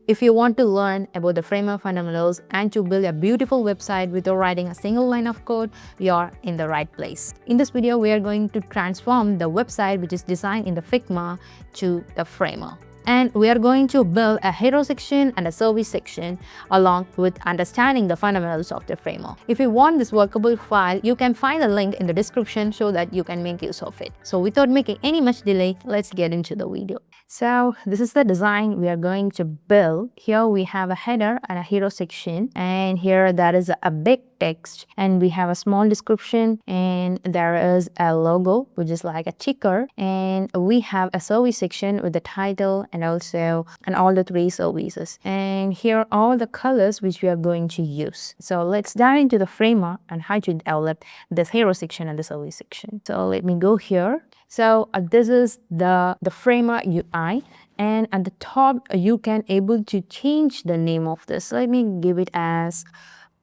If you want to learn about the Framer fundamentals and to build a beautiful website without writing a single line of code, you're in the right place. In this video, we are going to transform the website which is designed in the Figma to the Framer. And we are going to build a hero section and a service section along with understanding the fundamentals of the Framer. If you want this workable file, you can find a link in the description so that you can make use of it. So without making any much delay, let's get into the video. So this is the design we are going to build. Here we have a header and a hero section, and here there is a big text, and we have a small description, and there is a logo which is like a ticker, and we have a service section with the title and all the three services, and here are all the colors which we are going to use. So let's dive into the Framer and how to develop this hero section and the service section. So let me go here. So this is the Framer UI, and at the top you can able to change the name of this. Let me give it as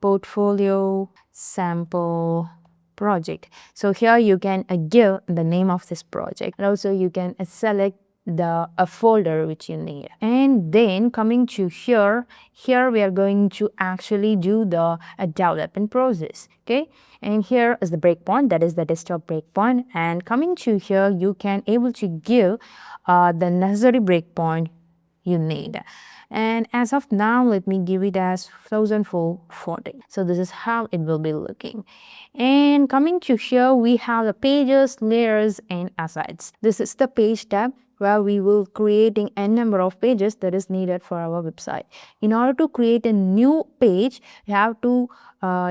portfolio sample project. So here you can give the name of this project, and also you can select a folder which you need. And then coming to here we are going to actually do the development process. Okay, and here is the breakpoint, that is the desktop breakpoint, and coming to here you can able to give the necessary breakpoint you need. And as of now, let me give it as 1440. So this is how it will be looking. And coming to here, we have the pages, layers, and assets. This is the page tab where we will creating a number of pages that is needed for our website. In order to create a new page, you have to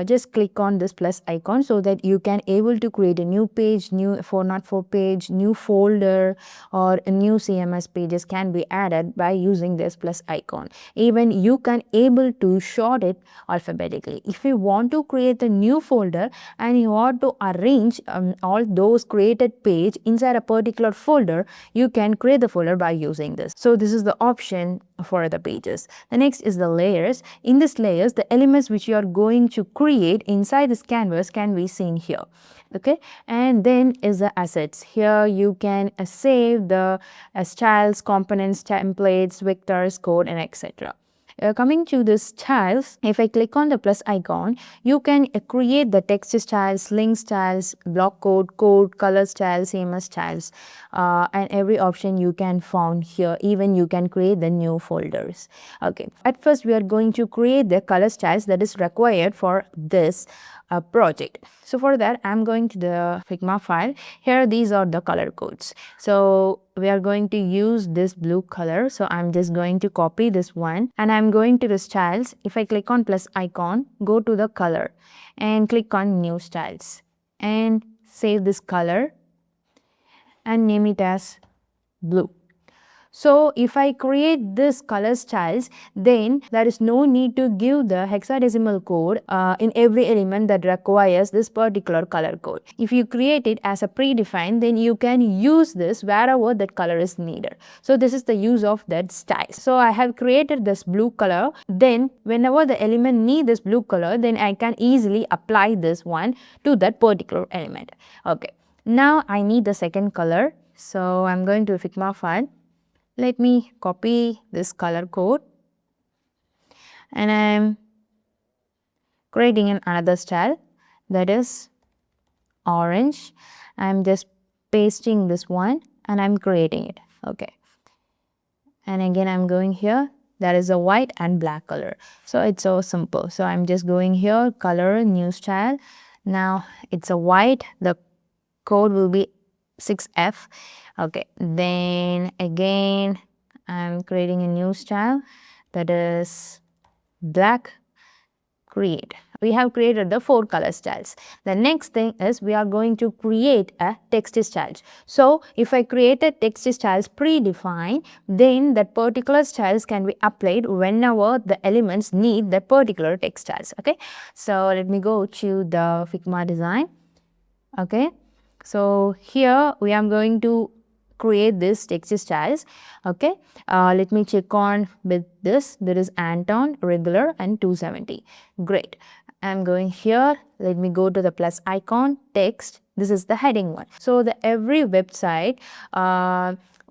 just click on this plus icon so that you can able to create a new page, new 404 page, new folder, or a new CMS pages can be added by using this plus icon. Even you can able to sort it alphabetically. If you want to create a new folder and you want to arrange all those created page inside a particular folder, you can create the folder by using this. So this is the option for the pages. The next is the layers. In this layers, the elements which you are going to create inside this canvas can be seen here. Okay, and then is the assets. Here you can save the styles, components, templates, vectors, code, and etc. Coming to the styles, if I click on the plus icon, you can create the text styles, link styles, block code, color styles, CMS styles, and every option you can find here. Even you can create the new folders. Okay, at first we are going to create the color styles that is required for this project. So for that, I'm going to the Figma file. Here these are the color codes. So we are going to use this blue color. So I'm just going to copy this one, and I'm going to the styles. If I click on plus icon, go to the color and click on new styles and save this color and name it as blue. So if I create this color styles, then there is no need to give the hexadecimal code in every element that requires this particular color code. If you create it as a predefined, then you can use this wherever that color is needed. So this is the use of that style. So I have created this blue color. Then whenever the element need this blue color, then I can easily apply this one to that particular element. Okay. Now I need the second color. So I'm going to Figma file. Let me copy this color code, and I'm creating another style that is orange. I'm just pasting this one and I'm creating it. Okay, and again I'm going here. That is a white and black color. So it's so simple. So I'm just going here, color, new style. Now it's a white. The code will be 6F. Okay, then again I'm creating a new style that is black, create. We have created the 4 color styles. The next thing is we are going to create a text styles. So if I created text styles predefined, then that particular styles can be applied whenever the elements need that particular text styles. Okay, so let me go to the Figma design. Okay, so here we are going to create this text styles. Okay, let me check on with this. There is Anton, regular, and 270. Great. I'm going here. Let me go to the plus icon, text. This is the heading one. So the every website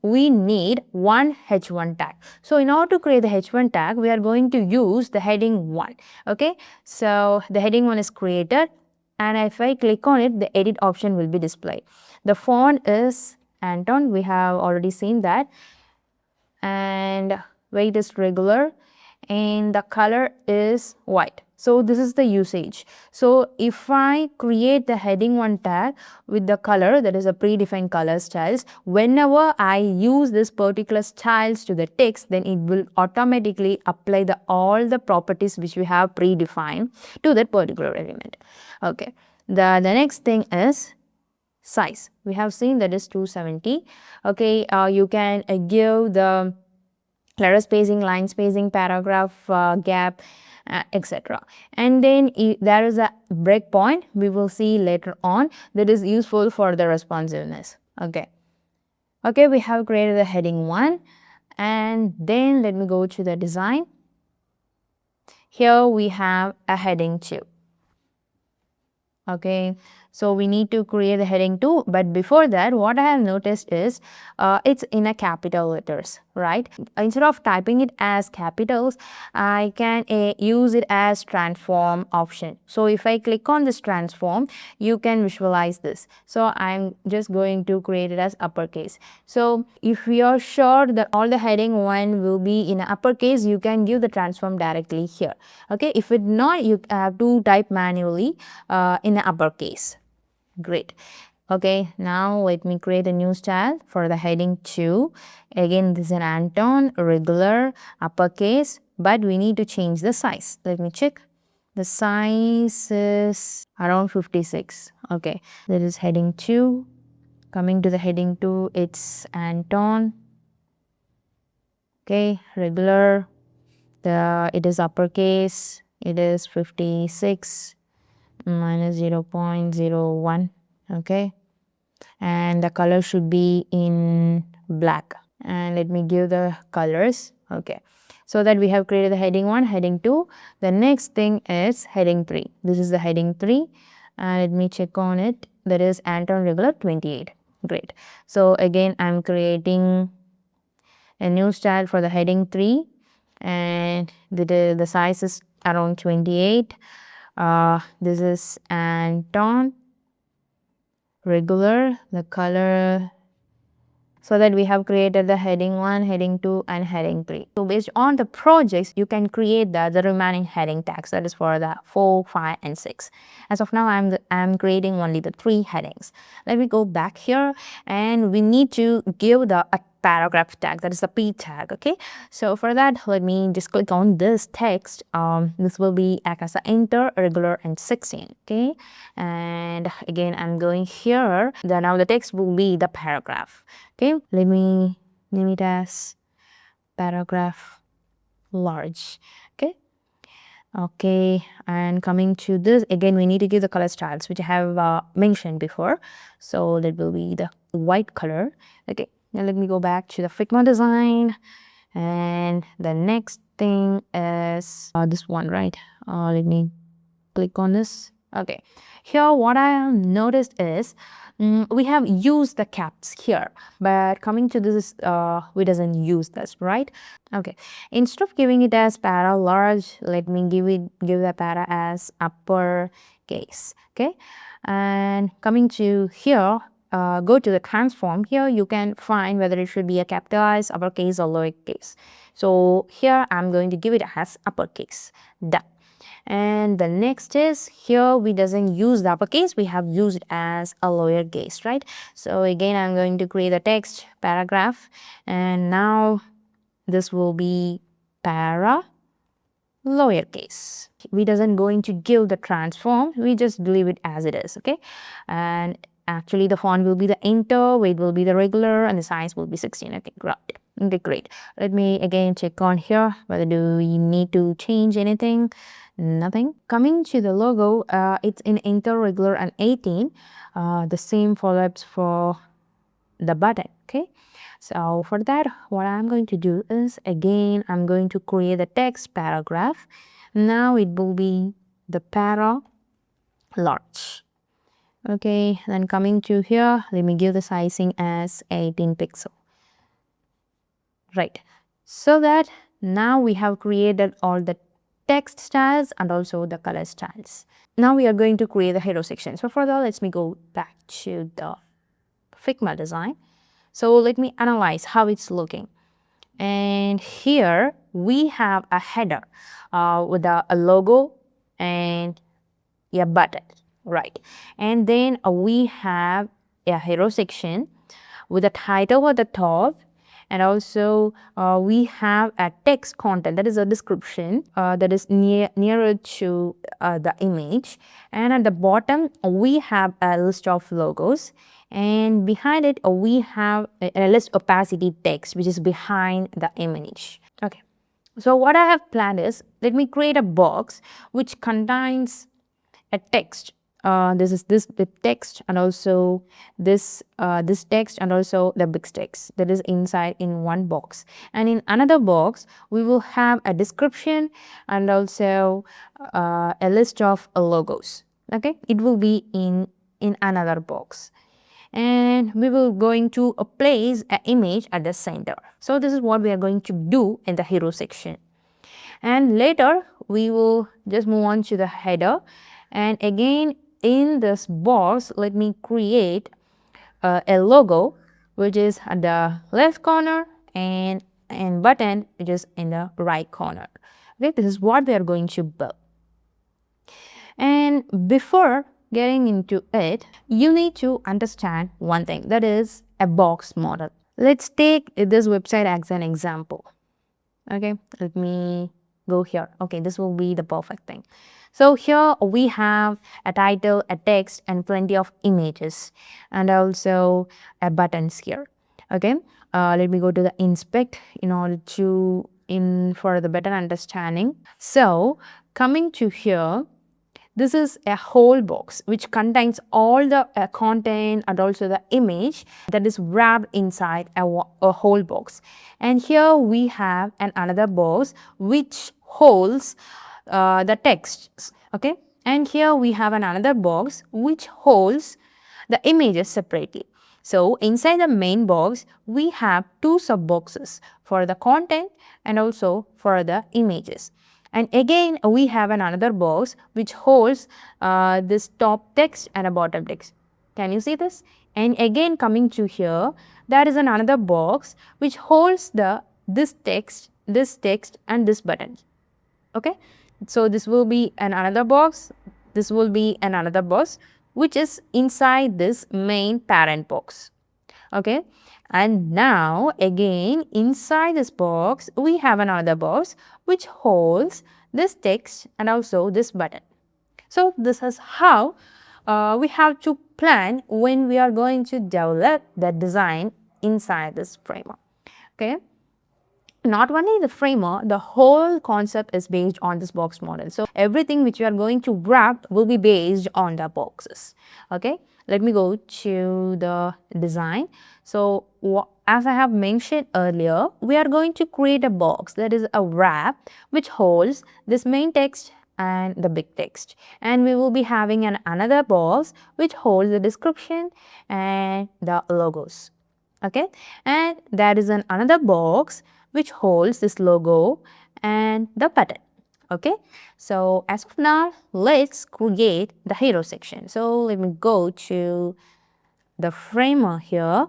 we need one h1 tag. So in order to create the h1 tag, we are going to use the heading 1. Okay, so the heading 1 is created, and if I click on it, the edit option will be displayed. The font is Anton, we have already seen that, and weight is regular, and the color is white. So this is the usage. So if I create the heading 1 tag with the color, that is a predefined color styles, whenever I use this particular styles to the text, then it will automatically apply all the properties which we have predefined to that particular element. Okay, the next thing is size. We have seen that is 270. Okay, you can give the letter spacing, line spacing, paragraph gap, etc. And then there is a breakpoint we will see later on that is useful for the responsiveness. Okay, we have created the heading 1, and then let me go to the design. Here we have a heading 2. Okay, so we need to create the heading 2, but before that, what I have noticed is it's in a capital letters, right? Instead of typing it as capitals, I can use it as transform option. So if I click on this transform, you can visualize this. So I'm just going to create it as uppercase. So if we are sure that all the heading 1 will be in uppercase, you can give the transform directly here. Okay, if it not, you have to type manually in uppercase. Great. Okay, now let me create a new style for the heading 2. Again, this is an Anton, regular, uppercase, but we need to change the size. Let me check. The size is around 56. Okay, that is heading 2. Coming to the heading 2, it's Anton. Okay, regular. It is uppercase. It is 56 minus 0.01. Okay, and the color should be in black, and let me give the colors. Okay, so that we have created the heading 1, heading 2. The next thing is heading 3. This is the heading 3, and let me check on it. That is Anton regular 28. Great. So again, I'm creating a new style for the heading 3, and the size is around 28. This is Anton, regular, the color, so that we have created the heading 1, heading 2, and heading 3. So based on the projects, you can create the remaining heading tags, that is for the 4, 5, and 6. As of now, I'm creating only the 3 headings. Let me go back here, and we need to give a paragraph tag, that is the P tag. Okay, so for that, let me just click on this text. This will be act as a enter, regular, and 16. Okay, and again, I'm going here. Now the text will be the paragraph. Okay, let me name it as paragraph large. Okay, and coming to this, again, we need to give the color styles, which I have mentioned before. So that will be the white color. Okay, now let me go back to the Figma design, and the next thing is this one, right? Let me click on this. Okay, here what I have noticed is we have used the caps here, but coming to this, we doesn't use this, right? Okay, instead of giving it as para large, let me give the para as uppercase. Okay, and coming to here, go to the transform. Here you can find whether it should be a capitalized, uppercase, or lowercase. So here I'm going to give it as uppercase. Done. And the next is here we doesn't use the uppercase, we have used it as a lowercase, right? So again, I'm going to create a text paragraph, and now this will be para lowercase. We doesn't going to give the transform, we just leave it as it is. Okay, and actually the font will be the enter, weight will be the regular, and the size will be 16. Okay, great. Let me again check on here whether do we need to change anything. Nothing. Coming to the logo, it's in enter, regular, and 18. The same follow-ups for the button. Okay, so for that, what I'm going to do is, again, I'm going to create the text paragraph. Now it will be the para large. Okay, then coming to here, let me give the sizing as 18 pixel. right? So that now we have created all the text styles and also the color styles. Now we are going to create the hero section. So for that, let me go back to the Figma design. So let me analyze how it's looking. And here we have a header with a logo and a button, right? And then we have a hero section with a title at the top, and also we have a text content, that is a description that is nearer to the image, and at the bottom we have a list of logos, and behind it we have a list opacity text which is behind the image. Okay, so what I have planned is, let me create a box which contains a text. This is this big text, and also this text, and also the big text that is inside in one box. And in another box we will have a description and also a list of logos. Okay, it will be in another box, and we will going to place an image at the center. So this is what we are going to do in the hero section. And later we will just move on to the header, and again in this box let me create a logo which is at the left corner, and button which is in the right corner. Okay, this is what we are going to build. And before getting into it, you need to understand one thing, that is a box model. Let's take this website as an example. Okay, let me go here. Okay, this will be the perfect thing. So here we have a title, a text, and plenty of images, and also a buttons here. Okay, let me go to the inspect in order to for the better understanding. So coming to here, this is a whole box which contains all the content and also the image that is wrapped inside a whole box. And here we have another box which holds the text. Okay, and here we have another box which holds the images separately. So inside the main box we have two sub boxes for the content and also for the images. And again we have another box which holds this top text and a bottom text. Can you see this? And again coming to here, there is another box which holds this text and this button. Okay, so this will be another box, this will be another box which is inside this main parent box. Okay, and now again inside this box we have another box which holds this text and also this button. So this is how we have to plan when we are going to develop the design inside this framework. Okay, not only the framework, the whole concept is based on this box model. So everything which you are going to wrap will be based on the boxes. Okay, let me go to the design. So as I have mentioned earlier, we are going to create a box, that is a wrap which holds this main text and the big text, and we will be having another box which holds the description and the logos. Okay, and there is another box which holds this logo and the button. Okay, so as of now let's create the hero section. So let me go to the framer here,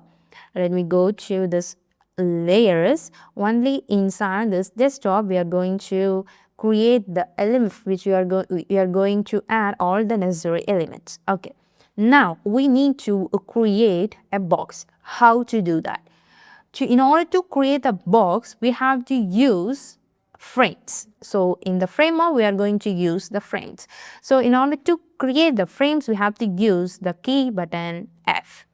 let me go to this layers. Only inside this desktop we are going to create the elements which we are going to add all the necessary elements. Okay, now we need to create a box. How to do that? In order to create a box, we have to use frames. So in the framework, we are going to use the frames. So in order to create the frames, we have to use the key button F.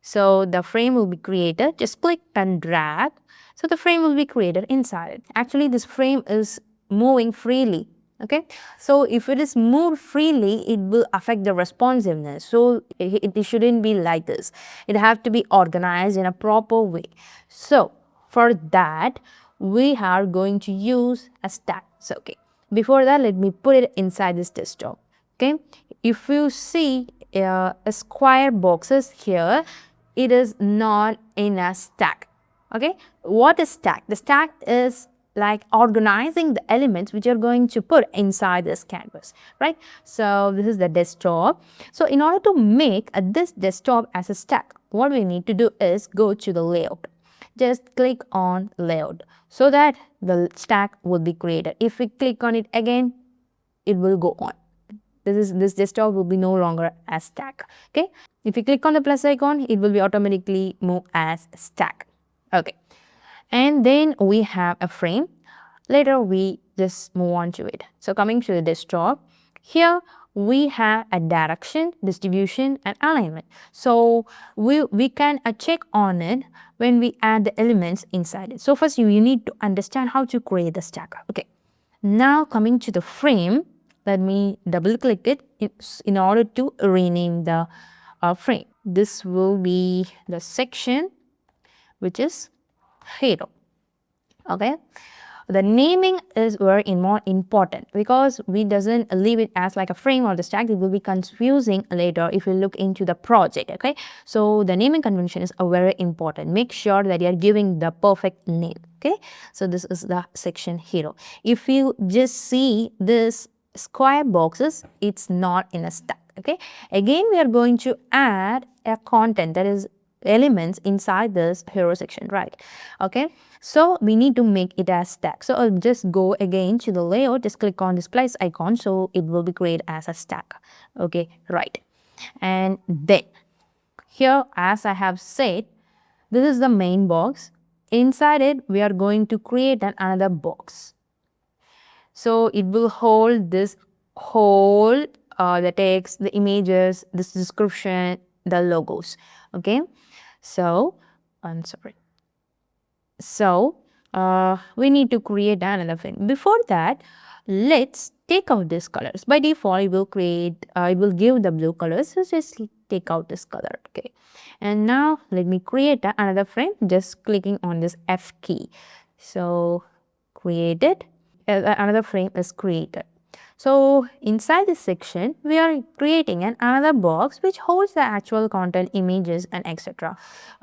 So the frame will be created. Just click and drag. So the frame will be created inside it. Actually, this frame is moving freely. Okay, so if it is moved freely, it will affect the responsiveness. So it shouldn't be like this. It have to be organized in a proper way. So for that, we are going to use a stack. So okay, before that, let me put it inside this desktop. Okay, if you see a square boxes here, it is not in a stack. Okay, what is stack? The stack is like organizing the elements which you're going to put inside this canvas, right? So this is the desktop. So in order to make this desktop as a stack, what we need to do is go to the layout. Just click on layout so that the stack will be created. If we click on it again, it will go on. This desktop will be no longer as stack. Okay, if you click on the plus icon, it will be automatically move as stack. Okay, and then we have a frame. Later we just move on to it. So coming to the desktop, here we have a direction, distribution and alignment. So we can check on it when we add the elements inside it. So first you need to understand how to create the stack. Okay, now coming to the frame, let me double click it in order to rename the frame. This will be the section which is hero. Okay, the naming is very more important because we doesn't leave it as like a frame or the stack. It will be confusing later if you look into the project. Okay, so the naming convention is very important. Make sure that you are giving the perfect name. Okay, so this is the section hero. If you just see this square boxes, it's not in a stack. Okay, again we are going to add a content, that is elements inside this hero section, right? Okay, so we need to make it as stack. So I'll just go again to the layout, just click on this plus icon, so it will be created as a stack. Okay, right. And then here, as I have said, this is the main box. Inside it we are going to create another box. So it will hold this whole the text, the images, this description, the logos. Okay, so I'm sorry. So we need to create another thing. Before that, let's take out these colors. By default, it will create, it will give the blue colors. So just take out this color. Okay, and now let me create another frame. Just clicking on this F key. So create it. Another frame is created. So inside this section, we are creating another box which holds the actual content, images and etc.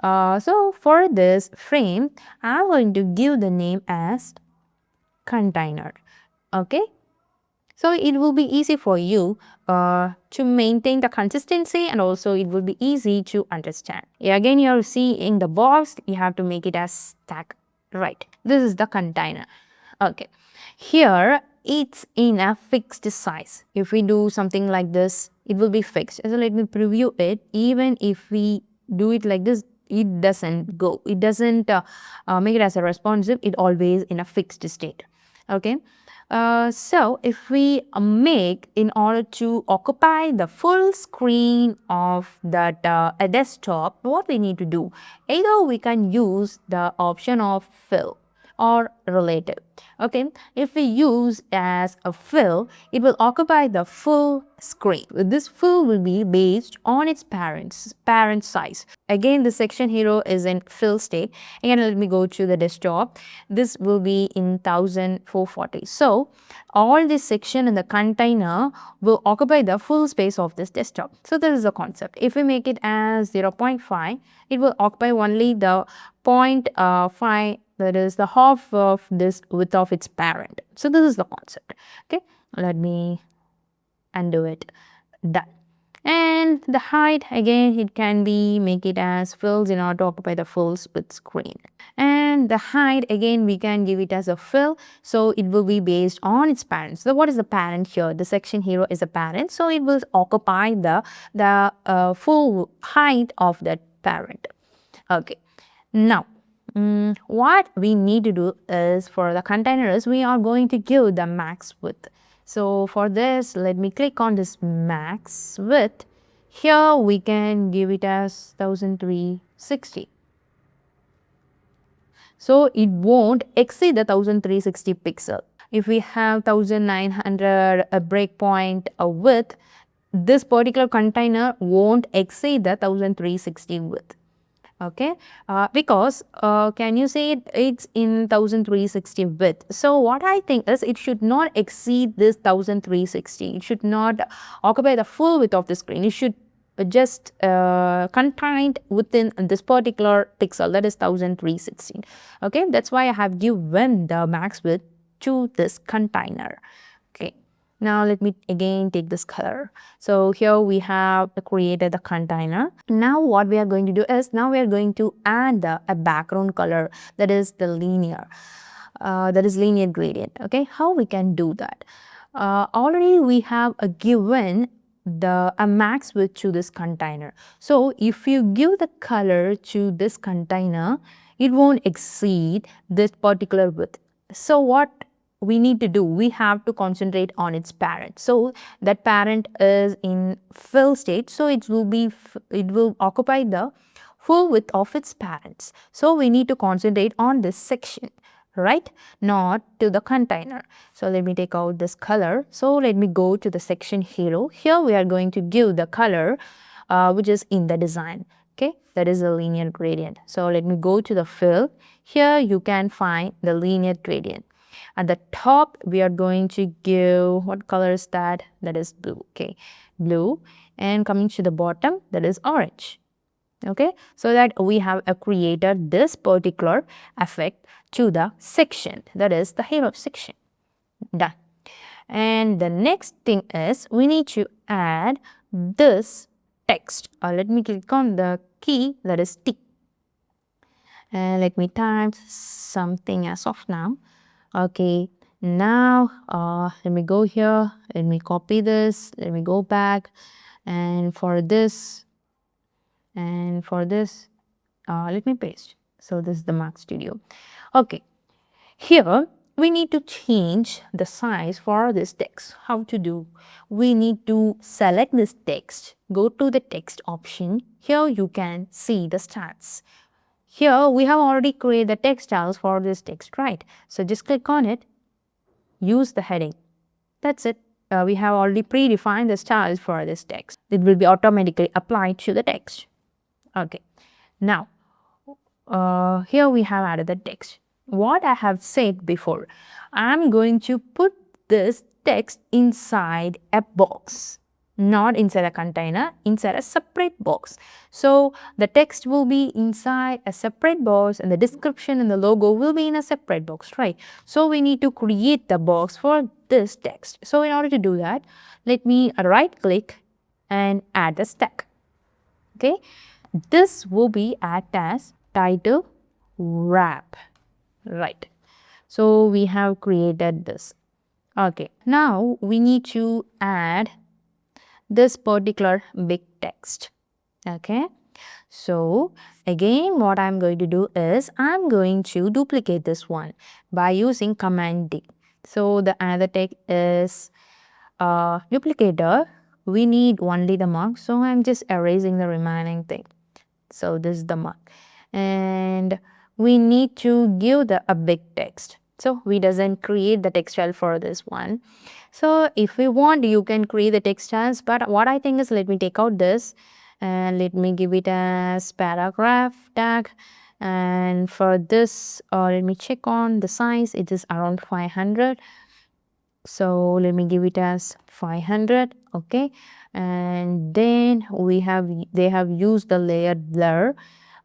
So for this frame, I'm going to give the name as container. Okay. So it will be easy for you to maintain the consistency, and also it will be easy to understand. Again, you are seeing the box, you have to make it as stack, right? This is the container. Okay. Here it's in a fixed size. If we do something like this, it will be fixed. So let me preview it. Even if we do it like this, it doesn't go. It doesn't make it as a responsive. It always in a fixed state. Okay. So if we make, in order to occupy the full screen of that a desktop, what we need to do, either we can use the option of fill or relative. Okay, if we use as a fill, it will occupy the full screen. This fill will be based on its parent size. Again, the section hero is in fill state. Again, let me go to the desktop. This will be in 1440. So all this section in the container will occupy the full space of this desktop. So this is the concept. If we make it as 0.5, it will occupy only the 0.5, that is the half of this width of its parent. So this is the concept. Okay, let me undo it. Done. And the height, again, it can be, make it as fills in order to occupy the full width screen. And the height, again, we can give it as a fill, so it will be based on its parent. So what is the parent here? The section hero is a parent, so it will occupy the full height of that parent. Okay, now what we need to do is, for the containers, we are going to give the max width. So for this, let me click on this max width. Here we can give it as 1360. So it won't exceed the 1360 pixel. If we have 1900 breakpoint width, this particular container won't exceed the 1360 width. Okay, because can you say it's in 1360 width? So what I think is, it should not exceed this 1360. It should not occupy the full width of the screen. It should just contained within this particular pixel, that is 1316. Okay, that's why I have given the max width to this container. Okay, now let me again take this color. So here we have created the container. Now what we are going to do is, now we are going to add a background color, that is the linear gradient. Okay, how we can do that? Already we have a given a max width to this container. So if you give the color to this container, it won't exceed this particular width. So what we need to do, we have to concentrate on its parent. So that parent is in fill state, so it will occupy the full width of its parents. So we need to concentrate on this section, right, not to the container. So let me take out this color. So let me go to the section hero. Here we are going to give the color which is in the design. Okay, that is a linear gradient. So let me go to the fill. Here you can find the linear gradient. At the top we are going to give, what color is that? That is blue. Okay, blue. And coming to the bottom, that is orange. Okay, so that we have created this particular effect to the section, that is the hero section. Done. And the next thing is, we need to add this text. Let me click on the key, that is T, and let me type something as of now. Okay, now let me go here, let me copy this, let me go back, and for this let me paste. So this is the Mac Studio. Okay, here we need to change the size for this text. How to do? We need to select this text, go to the text option. Here you can see the stats. Here we have already created the text styles for this text, right? So just click on it, use the heading. That's it. We have already predefined the styles for this text. It will be automatically applied to the text. Okay, now here we have added the text. What I have said before, I'm going to put this text inside a box, not inside a container, inside a separate box. So the text will be inside a separate box and the description and the logo will be in a separate box, right? So we need to create the box for this text. So in order to do that, let me right click and add the stack. Okay, this will be act as title wrap, right? So we have created this. Okay, now we need to add this particular big text. Okay, so again what I'm going to do is, I'm going to duplicate this one by using command D. So the another text is duplicator. We need only the mark, so I'm just erasing the remaining thing. So this is the mark, and we need to give a big text. So we doesn't create the text style for this one. So if we want, you can create the text styles, but what I think is, let me take out this and let me give it as paragraph tag. And for this, let me check on the size. It is around 500. So let me give it as 500. Okay, and then they have used the layered blur.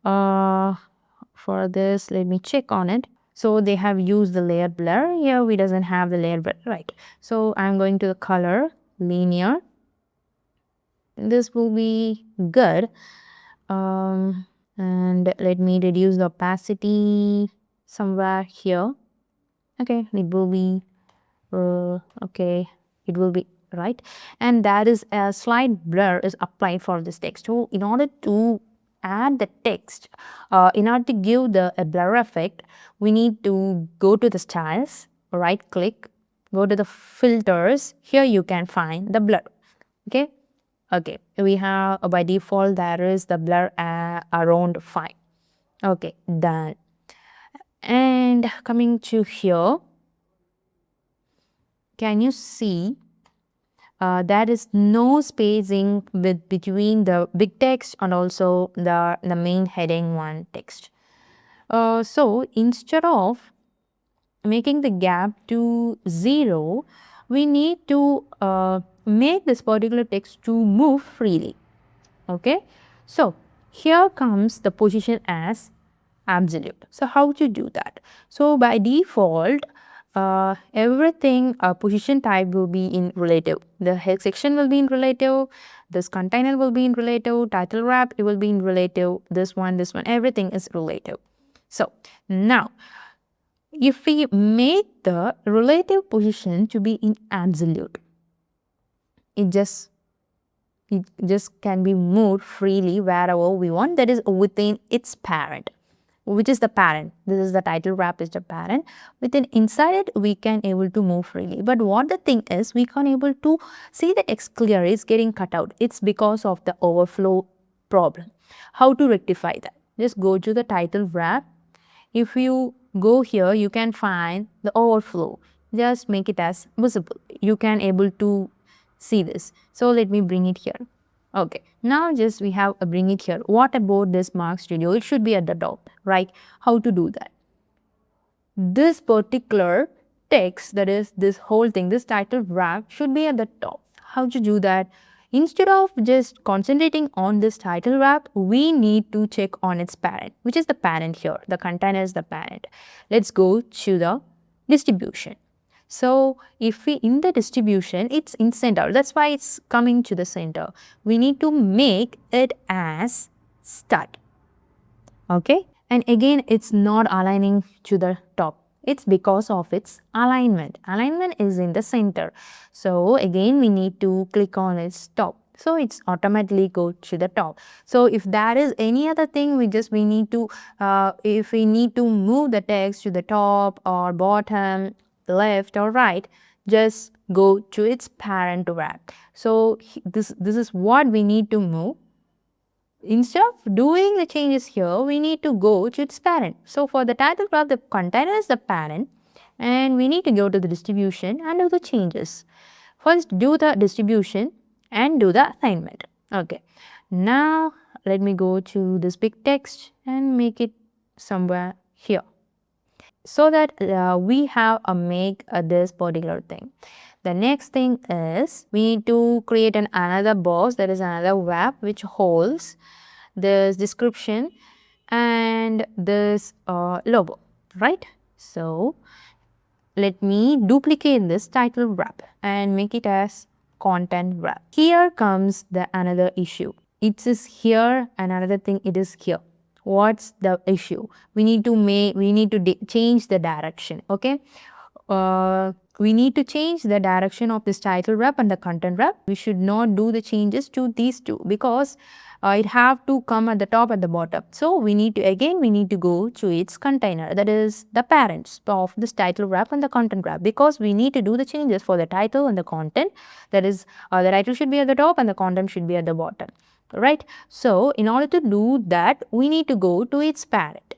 For this, let me check on it. So they have used the layer blur. Here we doesn't have the layer blur, right? So I'm going to the color linear. This will be good. And let me reduce the opacity somewhere here. Okay, it will be okay, it will be right. And that is a slight blur is applied for this text. So in order to add the text, in order to give a blur effect, we need to go to the styles, right click, go to the filters. Here you can find the blur. Okay, okay, we have by default there is the blur around 5. Okay, done. And coming to here, can you see there is no spacing between the big text and also the main heading one text. So instead of making the gap to 0, we need to make this particular text to move freely. Okay, so here comes the position as absolute. So how to do that? So by default, everything position type will be in relative. The head section will be in relative, this container will be in relative, title wrap it will be in relative, this one, everything is relative. So now if we make the relative position to be in absolute, it just can be moved freely wherever we want, that is within its parent, which is the parent. This is the title wrap is the parent. Within inside it we can able to move freely, but what the thing is, we can't able to see the text clear is getting cut out. It's because of the overflow problem. How to rectify that? Just go to the title wrap. If you go here, you can find the overflow. Just make it as visible. You can able to see this. So let me bring it here. Okay, now just we have a bring it here. What about this Mark Studio? It should be at the top, right? How to do that? This particular text, that is this whole thing, this title wrap should be at the top. How to do that? Instead of just concentrating on this title wrap, we need to check on its parent, which is the parent here. The container is the parent. Let's go to the distribution. So if we in the distribution, it's in center. That's why it's coming to the center. We need to make it as start. Okay, and again it's not aligning to the top. It's because of its alignment. Alignment is in the center. So again we need to click on its top. So it's automatically go to the top. So if there is any other thing, we need to if we need to move the text to the top or bottom, left or right, just go to its parent wrap. So this is what we need to move. Instead of doing the changes here, we need to go to its parent. So for the title wrap, the container is the parent, and we need to go to the distribution and do the changes. First do the distribution and do the assignment. Okay, now let me go to this big text and make it somewhere here, so that we have a make this particular thing. The next thing is we need to create another box, that is another wrap which holds this description and this logo, right? So let me duplicate this title wrap and make it as content wrap. Here comes the another issue. It is here and another thing it is here. What's the issue? We need to change the direction. Okay, we need to change the direction of this title wrap and the content wrap. We should not do the changes to these two because it have to come at the top at the bottom. So we need to go to its container, that is the parents of this title wrap and the content wrap, because we need to do the changes for the title and the content. That is the title should be at the top and the content should be at the bottom, right? So in order to do that, we need to go to its parent,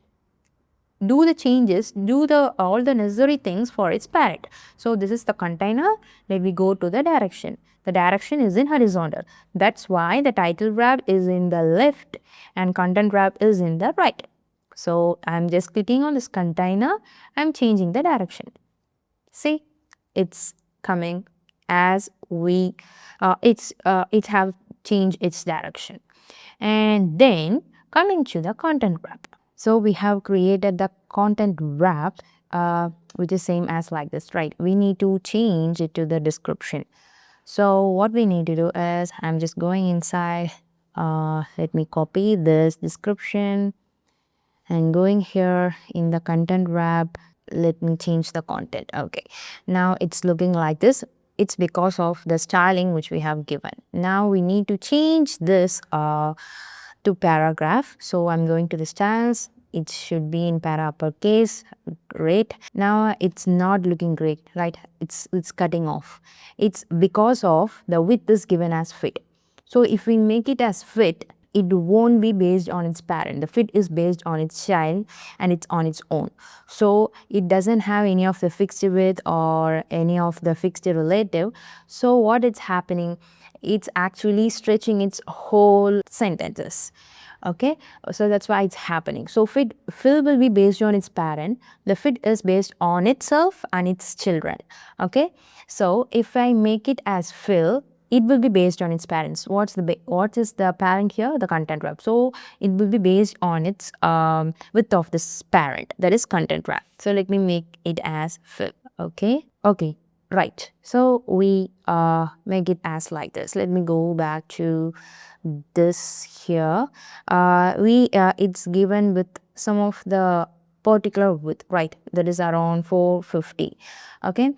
do the changes, do all the necessary things for its parent. So this is the container. Let me go to the direction. The direction is in horizontal. That's why the title wrap is in the left and content wrap is in the right. So I'm just clicking on this container. I'm changing the direction. See, it's coming as we it have changed its direction. And then coming to the content wrap. So we have created the content wrap which is same as like this, right? We need to change it to the description. So what we need to do is, I'm just going inside, let me copy this description and going here in the content wrap, let me change the content. Okay, now it's looking like this. It's because of the styling which we have given. Now we need to change this to paragraph. So I'm going to the styles. It should be in para uppercase. Great. Now it's not looking great, right? It's cutting off. It's because of the width is given as fit. So if we make it as fit, it won't be based on its parent. The fit is based on its child and it's on its own. So it doesn't have any of the fixed width or any of the fixed relative. So what is happening? It's actually stretching its whole sentences. Okay, so that's why it's happening. So fill will be based on its parent. The fit is based on itself and its children. Okay, so if I make it as fill, it will be based on its parents. What is the parent here? The content wrap. So it will be based on its width of this parent, that is content wrap. So let me make it as fill. Okay, right. So we make it as like this. Let me go back to this here. It's given with some of the particular width, right? That is around 450. Okay,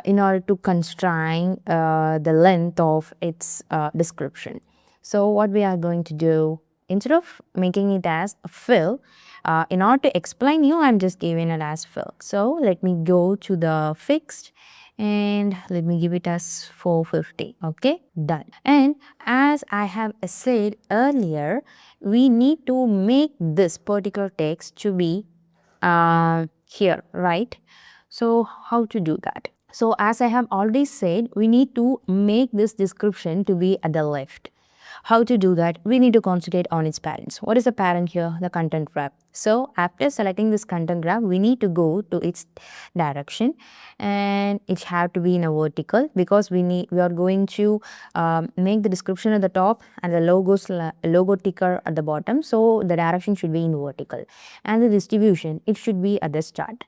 in order to constrain the length of its description. So what we are going to do, instead of making it as a fill, in order to explain you, I'm just giving it as fill. So let me go to the fixed and let me give it as 450. Okay, done. And as I have said earlier, we need to make this particular text to be here, right? So how to do that? So as I have already said, we need to make this description to be at the left. How to do that? We need to concentrate on its parents. What is the parent here? The content wrap. So after selecting this content wrap, we need to go to its direction, and it have to be in a vertical, because we are going to make the description at the top and the logo ticker at the bottom. So the direction should be in vertical, and the distribution, it should be at the start.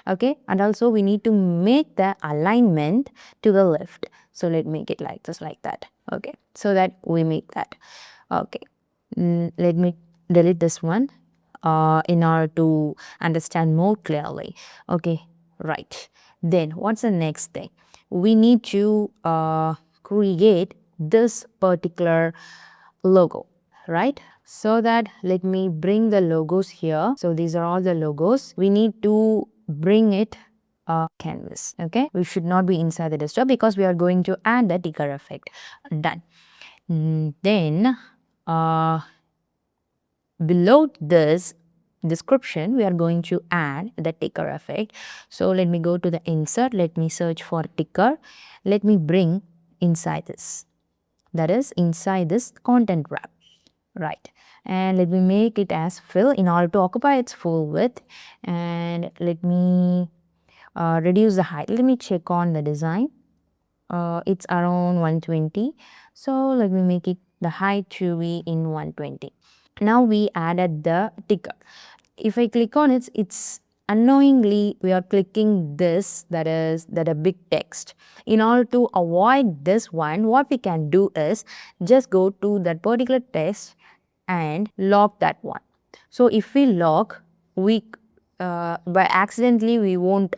Okay, and also we need to make the alignment to the left. So let me make it like this, like that. Okay, so that we make that. Okay, let me delete this one in order to understand more clearly. Okay, right. Then what's the next thing? We need to create this particular logo, right? So that, let me bring the logos here. So these are all the logos. We need to bring it canvas. Okay, we should not be inside the desktop because we are going to add the ticker effect. Done. Then below this description, we are going to add the ticker effect. So let me go to the insert. Let me search for ticker. Let me bring inside this, that is inside this content wrap, right? And let me make it as fill in order to occupy its full width. And let me reduce the height. Let me check on the design. It's around 120. So let me make it the height to be in 120. Now we added the ticker. If I click on it, it's unknowingly we are clicking this, that a big text. In order to avoid this one, what we can do is just go to that particular text and lock that one. So if we lock, we by accidentally we won't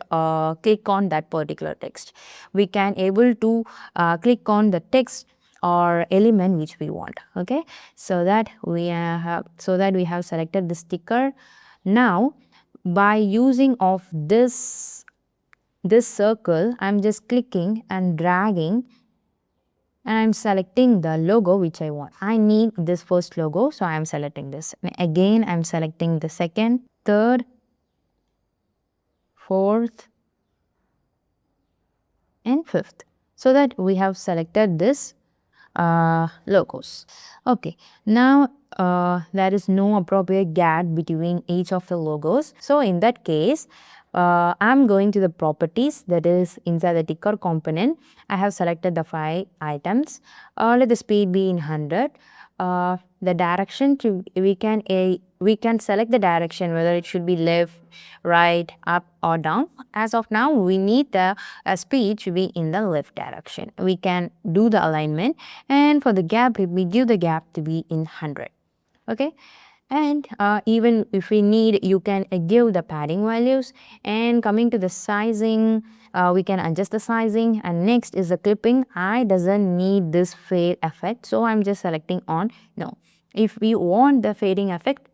click on that particular text. We can able to click on the text or element which we want. Okay, so that we have selected the sticker. Now by using of this circle, I'm just clicking and dragging, and I'm selecting the logo which I want. I need this first logo, so I'm selecting this. And again, I'm selecting the second, third, fourth, and fifth, so that we have selected this logos. Okay, now there is no appropriate gap between each of the logos. So in that case, I'm going to the properties, that is inside the ticker component. I have selected the 5 items. Let the speed be in 100. The direction we can select the direction, whether it should be left, right, up or down. As of now, we need the speed to be in the left direction. We can do the alignment, and for the gap, we give the gap to be in 100. Okay, and even if we need, you can give the padding values. And coming to the sizing, we can adjust the sizing. And next is the clipping. I doesn't need this fade effect, so I'm just selecting on no. If we want the fading effect,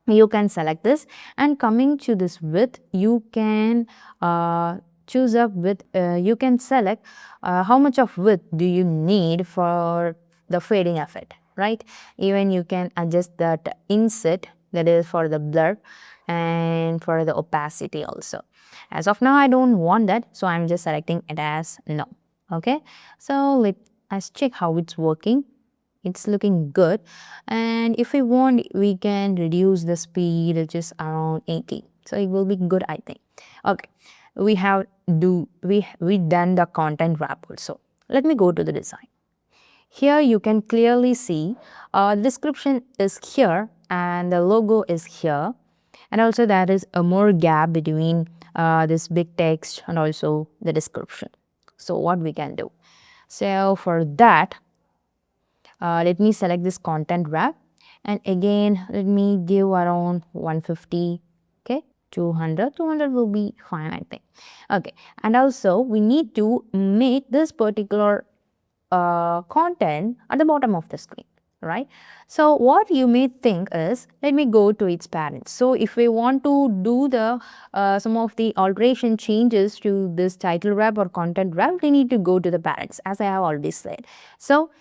you can select this. And coming to this width, you can choose up with you can select how much of width do you need for the fading effect, right? Even you can adjust that inset, that is for the blur and for the opacity also. As of now, I don't want that, so I'm just selecting it as no. Okay, so let's check how it's working. It's looking good, and if we want, we can reduce the speed just around 80, so it will be good, I think. Okay, we done the content wrap also. Let me go to the design. Here you can clearly see the description is here and the logo is here, and also there is a more gap between this big text and also the description. So what we can do? So for that, let me select this content wrap, and again let me give around 150. Okay, 200 will be fine, I think. Okay, and also we need to make this particular content at the bottom of the screen, right? So what you may think is, let me go to its parents. So if we want to do the some of the alteration changes to this title wrap or content wrap, we need to go to the parents, as I have already said. So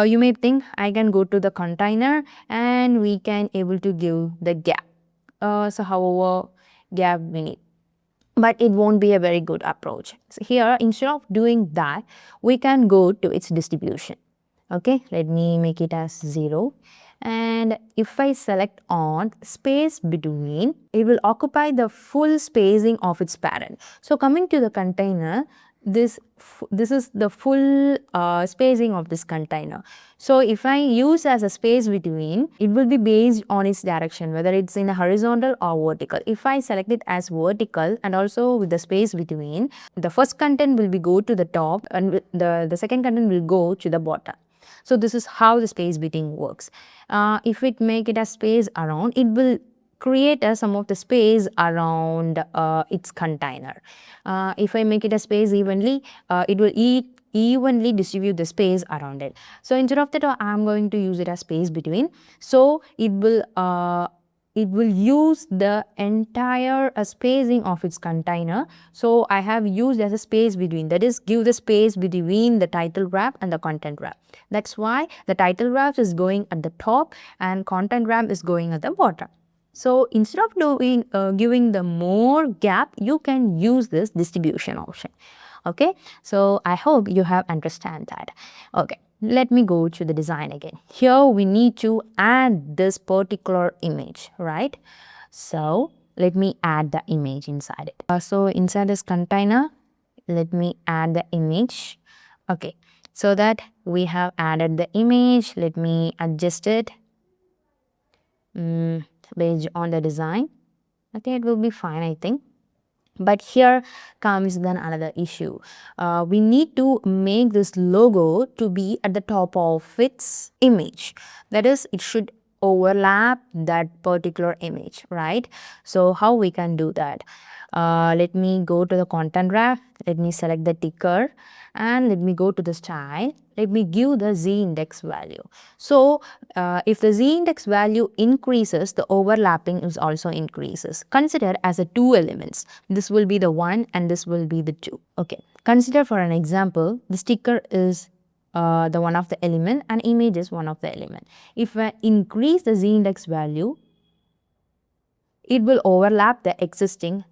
you may think I can go to the container and we can able to give the gap. So however gap we need, but it won't be a very good approach. So here, instead of doing that, we can go to its distribution. Okay, let me make it as 0. And if I select on space between, it will occupy the full spacing of its parent. So coming to the container, this is the full spacing of this container. So if I use as a space between, it will be based on its direction, whether it's in a horizontal or vertical. If I select it as vertical and also with the space between, the first content will be go to the top and the second content will go to the bottom. So this is how the space between works. If we make it a space around, it will create some of the space around its container. If I make it a space evenly, it will evenly distribute the space around it. So instead of that, I am going to use it as space between. So it will use the entire spacing of its container. So I have used as a space between, that is give the space between the title wrap and the content wrap. That's why the title wrap is going at the top and content wrap is going at the bottom. So instead of doing giving the more gap, you can use this distribution option. Okay, so I hope you have understand that. Okay, let me go to the design again. Here we need to add this particular image, right? So let me add the image inside it. So inside this container, let me add the image. Okay, so that we have added the image. Let me adjust it based on the design. Okay, it will be fine, I think. But here comes then another issue. We need to make this logo to be at the top of its image. That is, it should overlap that particular image, right? So how we can do that? Let me go to the content wrap. Let me select the ticker and let me go to the style. Let me give the z index value. So if the z index value increases, the overlapping is also increases. Consider as a 2 elements. This will be the 1 and this will be the 2. Okay. Consider for an example, the sticker is the one of the element and image is one of the element. If I increase the z index value, it will overlap the existing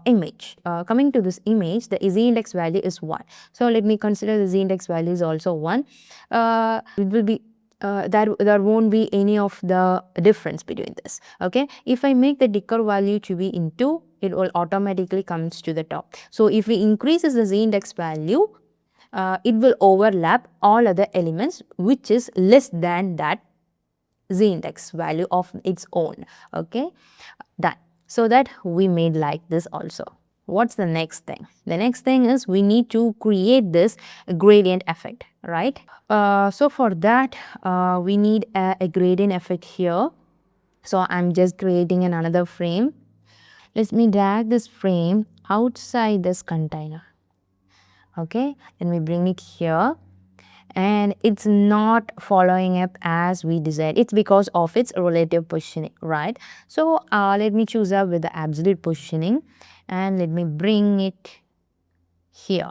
image. Coming to this image, the z index value is 1. So let me consider the z index value is also 1. It will be there won't be any of the difference between this. Okay, if I make the ticker value to be in 2, it will automatically comes to the top. So if we increases the z index value, it will overlap all other elements which is less than that z index value of its own. Okay, done. So that we made like this also. What's the next thing? The next thing is we need to create this gradient effect, right? So for that, we need a gradient effect here. So I'm just creating another frame. Let me drag this frame outside this container. Okay, let me bring it here. And it's not following up as we desired. It's because of its relative positioning, right? So let me choose up with the absolute positioning and let me bring it here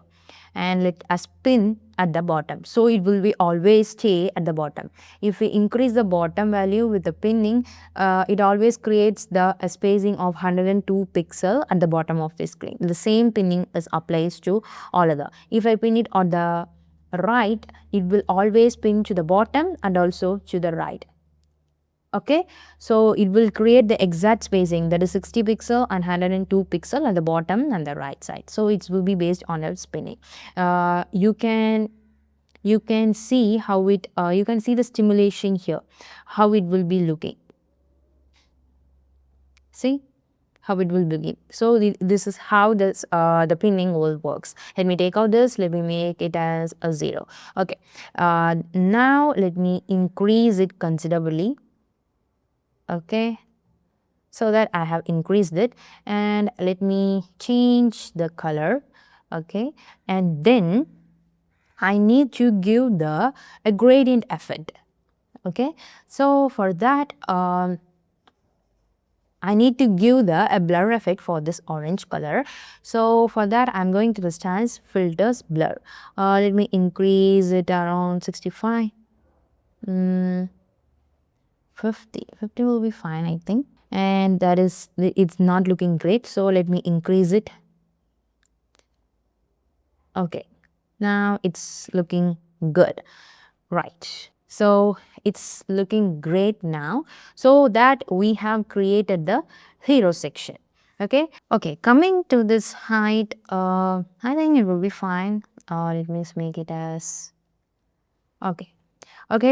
and let us pin at the bottom. So it will be always stay at the bottom. If we increase the bottom value with the pinning, it always creates the spacing of 102 pixel at the bottom of the screen. The same pinning is applies to all other. If I pin it on the right, it will always pin to the bottom and also to the right. Okay, so it will create the exact spacing, that is 60 pixel and 102 pixel at the bottom and the right side. So it will be based on the spinning. You can you can see how it, you can see the stimulation here, how it will be looking. See how it will begin. So this is how this the pinning will works. Let me take out this, let me make it as a 0. Okay, now let me increase it considerably. Okay, so that I have increased it, and let me change the color. Okay, and then I need to give a gradient effect. Okay, so for that I need to give a blur effect for this orange color. So for that I'm going to the stance filters blur. Let me increase it around 65. 50 will be fine, I think. And that is, it's not looking great, so let me increase it. Okay, now it's looking good, right? So it's looking great now. So that we have created the hero section. Okay, coming to this height, I think it will be fine. Let me make it as, okay,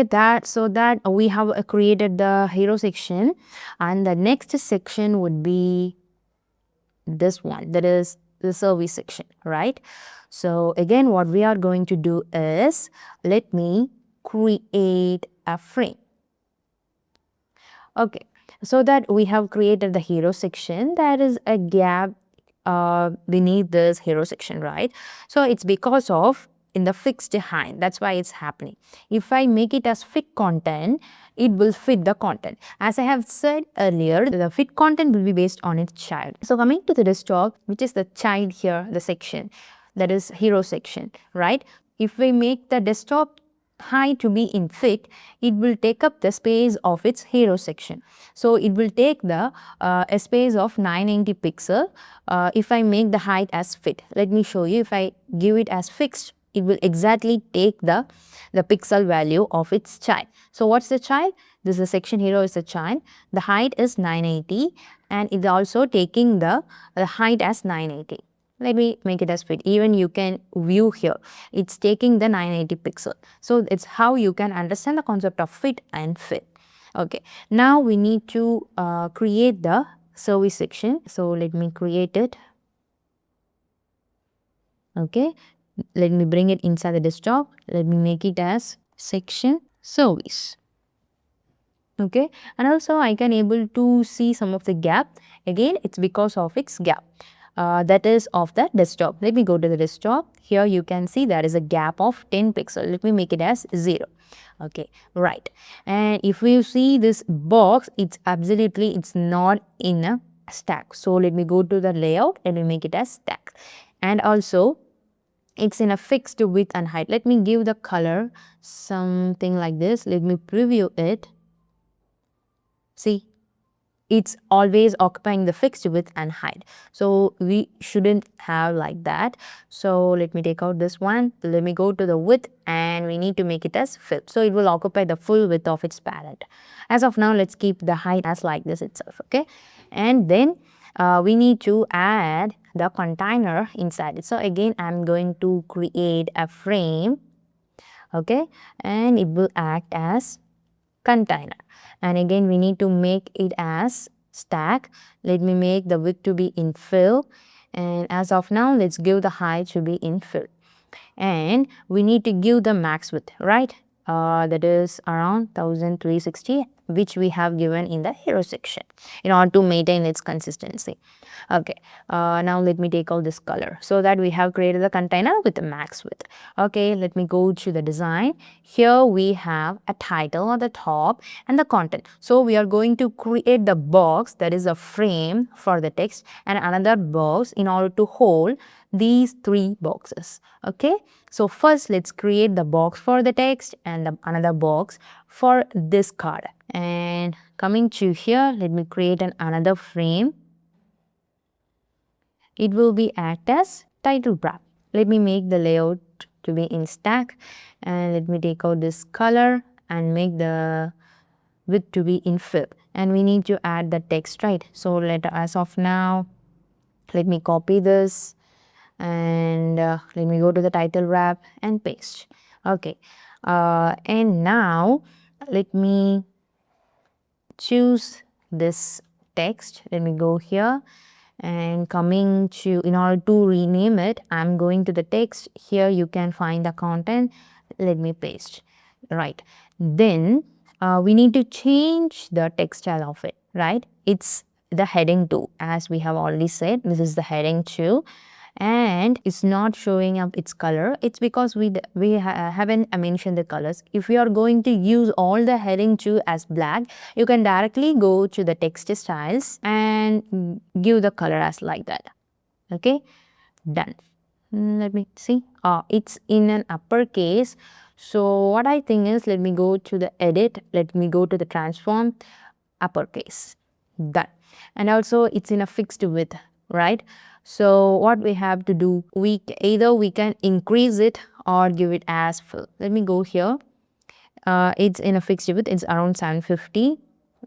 that, so that we have created the hero section, and the next section would be this one, that is the service section, right? So again, what we are going to do is, let me create a frame. Okay, so that we have created the hero section, there is a gap beneath this hero section, right? So it's because of in the fixed height, that's why it's happening. If I make it as fit content, it will fit the content. As I have said earlier, the fit content will be based on its child. So coming to the desktop, which is the child here, the section, that is hero section, right? If we make the desktop height to be in fit, it will take up the space of its hero section. So it will take the a space of 990 pixel if I make the height as fit. Let me show you. If I give it as fixed, it will exactly take the pixel value of its child. So what's the child? This is the section hero is the child. The height is 980, and it's also taking the height as 980. Let me make it as fit. Even you can view here, it's taking the 980 pixel. So it's how you can understand the concept of fit and fit. Okay, now we need to create the service section. So let me create it. Okay, let me bring it inside the desktop. Let me make it as section service. Okay, and also I can able to see some of the gap. Again, it's because of its gap. That is of the desktop. Let me go to the desktop. Here you can see there is a gap of 10 pixel. Let me make it as 0. Okay, right. And if you see this box, it's absolutely, it's not in a stack. So let me go to the layout and we make it as stack. And also it's in a fixed width and height. Let me give the color something like this. Let me preview it. See, it's always occupying the fixed width and height. So we shouldn't have like that. So let me take out this one. Let me go to the width and we need to make it as fill. So it will occupy the full width of its parent. As of now, let's keep the height as like this itself. Okay. And then we need to add the container inside it. So again, I'm going to create a frame. Okay. And it will act as container, and again we need to make it as stack. Let me make the width to be in fill, and as of now let's give the height to be in fill, and we need to give the max width, right? That is around 1360, which we have given in the hero section in order to maintain its consistency. Okay, now let me take out this color so that we have created the container with the max width. Okay, let me go to the design. Here we have a title at the top and the content. So we are going to create the box, that is a frame for the text, and another box in order to hold these 3 boxes. Okay, so first let's create the box for the text and another box for this card. And coming to here, let me create another frame. It will be act as title wrap. Let me make the layout to be in stack, and let me take out this color and make the width to be in fill, and we need to add the text, right? So as of now, let me copy this and let me go to the title wrap and paste. Okay, and now let me choose this text. Let me go here and coming to, in order to rename it, I'm going to the text. Here you can find the content. Let me paste. Right. Then we need to change the text style of it, right? It's the heading 2, as we have already said. This is the heading 2 and it's not showing up its color. It's because we haven't mentioned the colors. If you are going to use all the heading 2 as black, you can directly go to the text styles and give the color as like that. Okay, done. Let me see. It's in an uppercase. So what I think is, let me go to the edit, let me go to the transform, uppercase, done. And also it's in a fixed width, right? So what we have to do, either we can increase it or give it as fill. Let me go here. It's in a fixed width, it's around 750.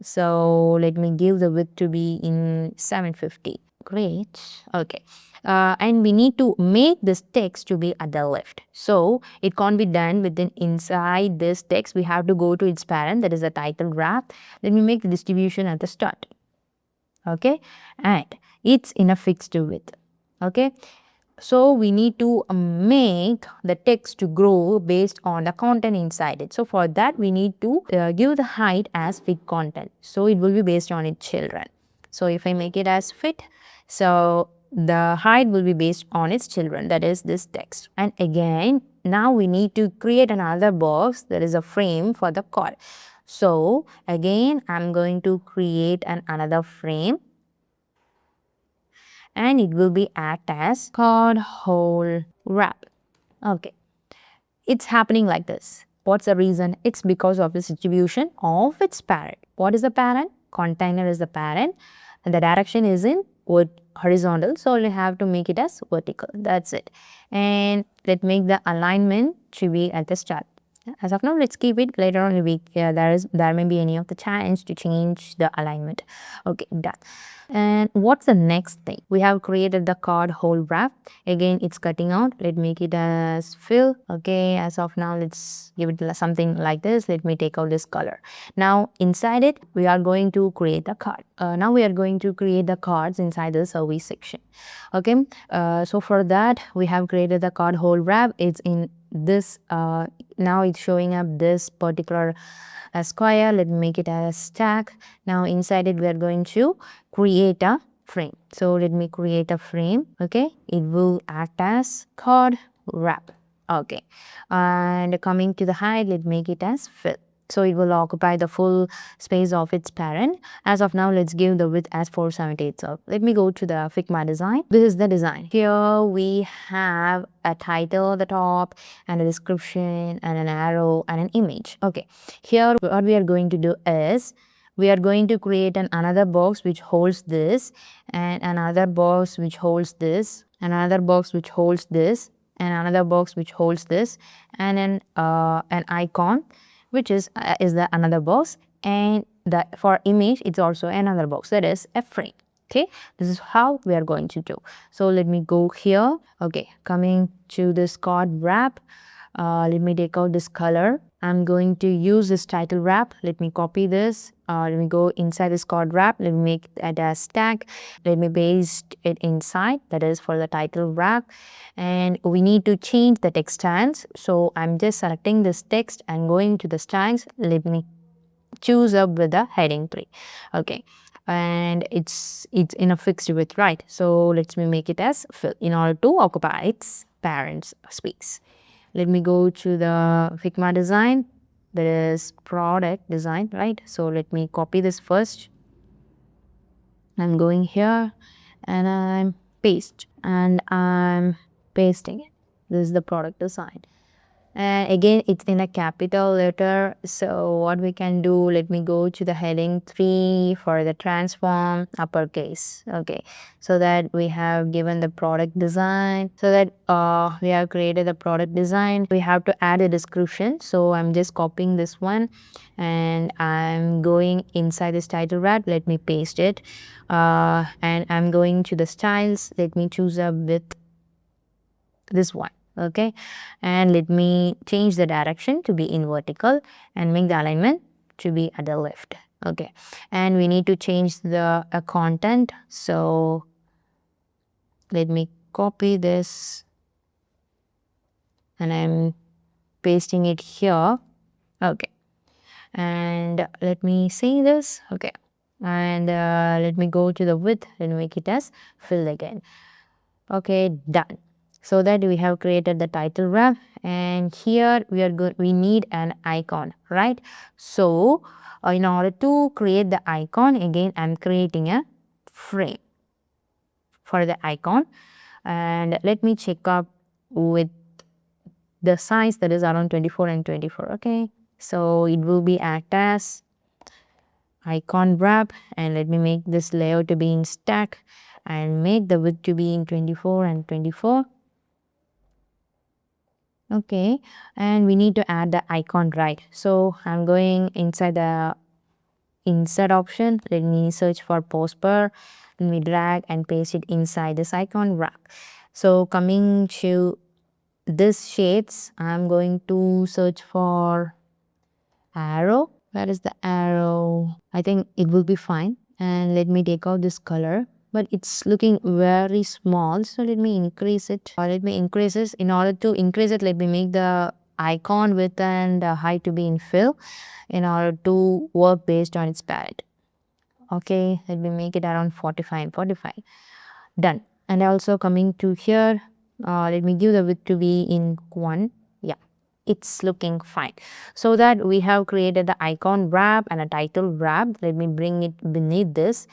So let me give the width to be in 750. Great. Okay. And we need to make this text to be at the left. So it can't be done within inside this text. We have to go to its parent, that is the title wrap. Let me make the distribution at the start. Okay. And it's in a fixed width. Okay. So we need to make the text to grow based on the content inside it. So for that we need to give the height as fit content. So it will be based on its children. So if I make it as fit, so the height will be based on its children, that is this text. And again, now we need to create another box, that is a frame for the card. So again, I'm going to create another frame and it will be act as card whole wrap. Okay, it's happening like this. What's the reason? It's because of the distribution of its parent. What is the parent? Container is the parent and the direction is in horizontal, so we have to make it as vertical. That's it. And let's make the alignment to be at the start. As of now, let's keep it. Later on in the week, there may be any of the chance to change the alignment. Okay, done. And what's the next thing? We have created the card whole wrap. Again, it's cutting out. Let's make it as fill. Okay, as of now, let's give it something like this. Let me take out this color. Now, inside it, we are going to create a card. Now, we are going to create the cards inside the service section. Okay, so for that, we have created the card whole wrap. It's in this now it's showing up this particular square. Let me make it as stack. Now inside it we are going to create a frame. So let me create a frame. Okay, it will act as card wrap. Okay, and coming to the height, let's make it as fill. So it will occupy the full space of its parent. As of now, let's give the width as 478. So let me go to the Figma design. This is the design. Here we have a title at the top and a description and an arrow and an image. Okay, here what we are going to do is we are going to create another box which holds this and another box which holds this, another box which holds this, and another box which holds this, and an icon which is the another box, and for image it's also another box, that is a frame. Okay, this is how we are going to do. So let me go here. Okay, coming to this card wrap, let me take out this color. I'm going to use this title wrap. Let me copy this. Let me go inside this card wrap. Let me make it as stack. Let me paste it inside, that is for the title wrap. And we need to change the text styles. So I'm just selecting this text and going to the styles. Let me choose up with the heading 3. Okay, and it's in a fixed width, right? So let me make it as fill in order to occupy its parent's space. Let me go to the Figma design, that is product design, right? So let me copy this first. I'm going here and I'm pasting it. This is the product design. And again, it's in a capital letter. So what we can do, let me go to the heading 3 for the transform, uppercase. Okay, so that we have given the product design, so that we have created the product design. We have to add a description. So I'm just copying this one and I'm going inside this title wrap. Let me paste it. And I'm going to the styles. Let me choose up with this one. Okay, and let me change the direction to be in vertical and make the alignment to be at the left. Okay, and we need to change the content. So let me copy this and I'm pasting it here. Okay, and let me see this. Okay, and let me go to the width and make it as fill again. Okay, done. So that we have created the title wrap, and here we need an icon, right? So in order to create the icon, again I'm creating a frame for the icon, and let me check up with the size that is around 24 and 24. Okay, so it will be act as icon wrap, and let me make this layout to be in stack and make the width to be in 24 and 24. Okay, and we need to add the icon, right? So I'm going inside the insert option. Let me search for post bar. Let me drag and paste it inside this icon wrap. So coming to this shades, I'm going to search for arrow. Where is the arrow? I think it will be fine. And let me take out this color, but it's looking very small, so let me increase it. Let me increase this. In order to increase it, let me make the icon width and height to be in fill in order to work based on its palette. Okay, let me make it around 45 and 45. Done. And also coming to here, let me give the width to be in 1. Yeah, it's looking fine. So that we have created the icon wrap and a title wrap. Let me bring it beneath this.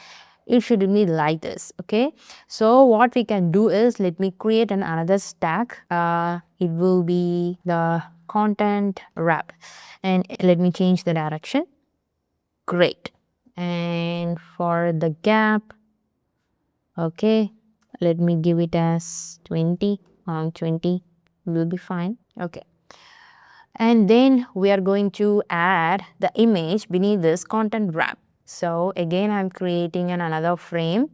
It should be like this. Okay, so what we can do is, let me create another stack. It will be the content wrap, and let me change the direction. Great. And for the gap, okay, let me give it as 20. 20 will be fine. Okay, and then we are going to add the image beneath this content wrap. So again I'm creating another frame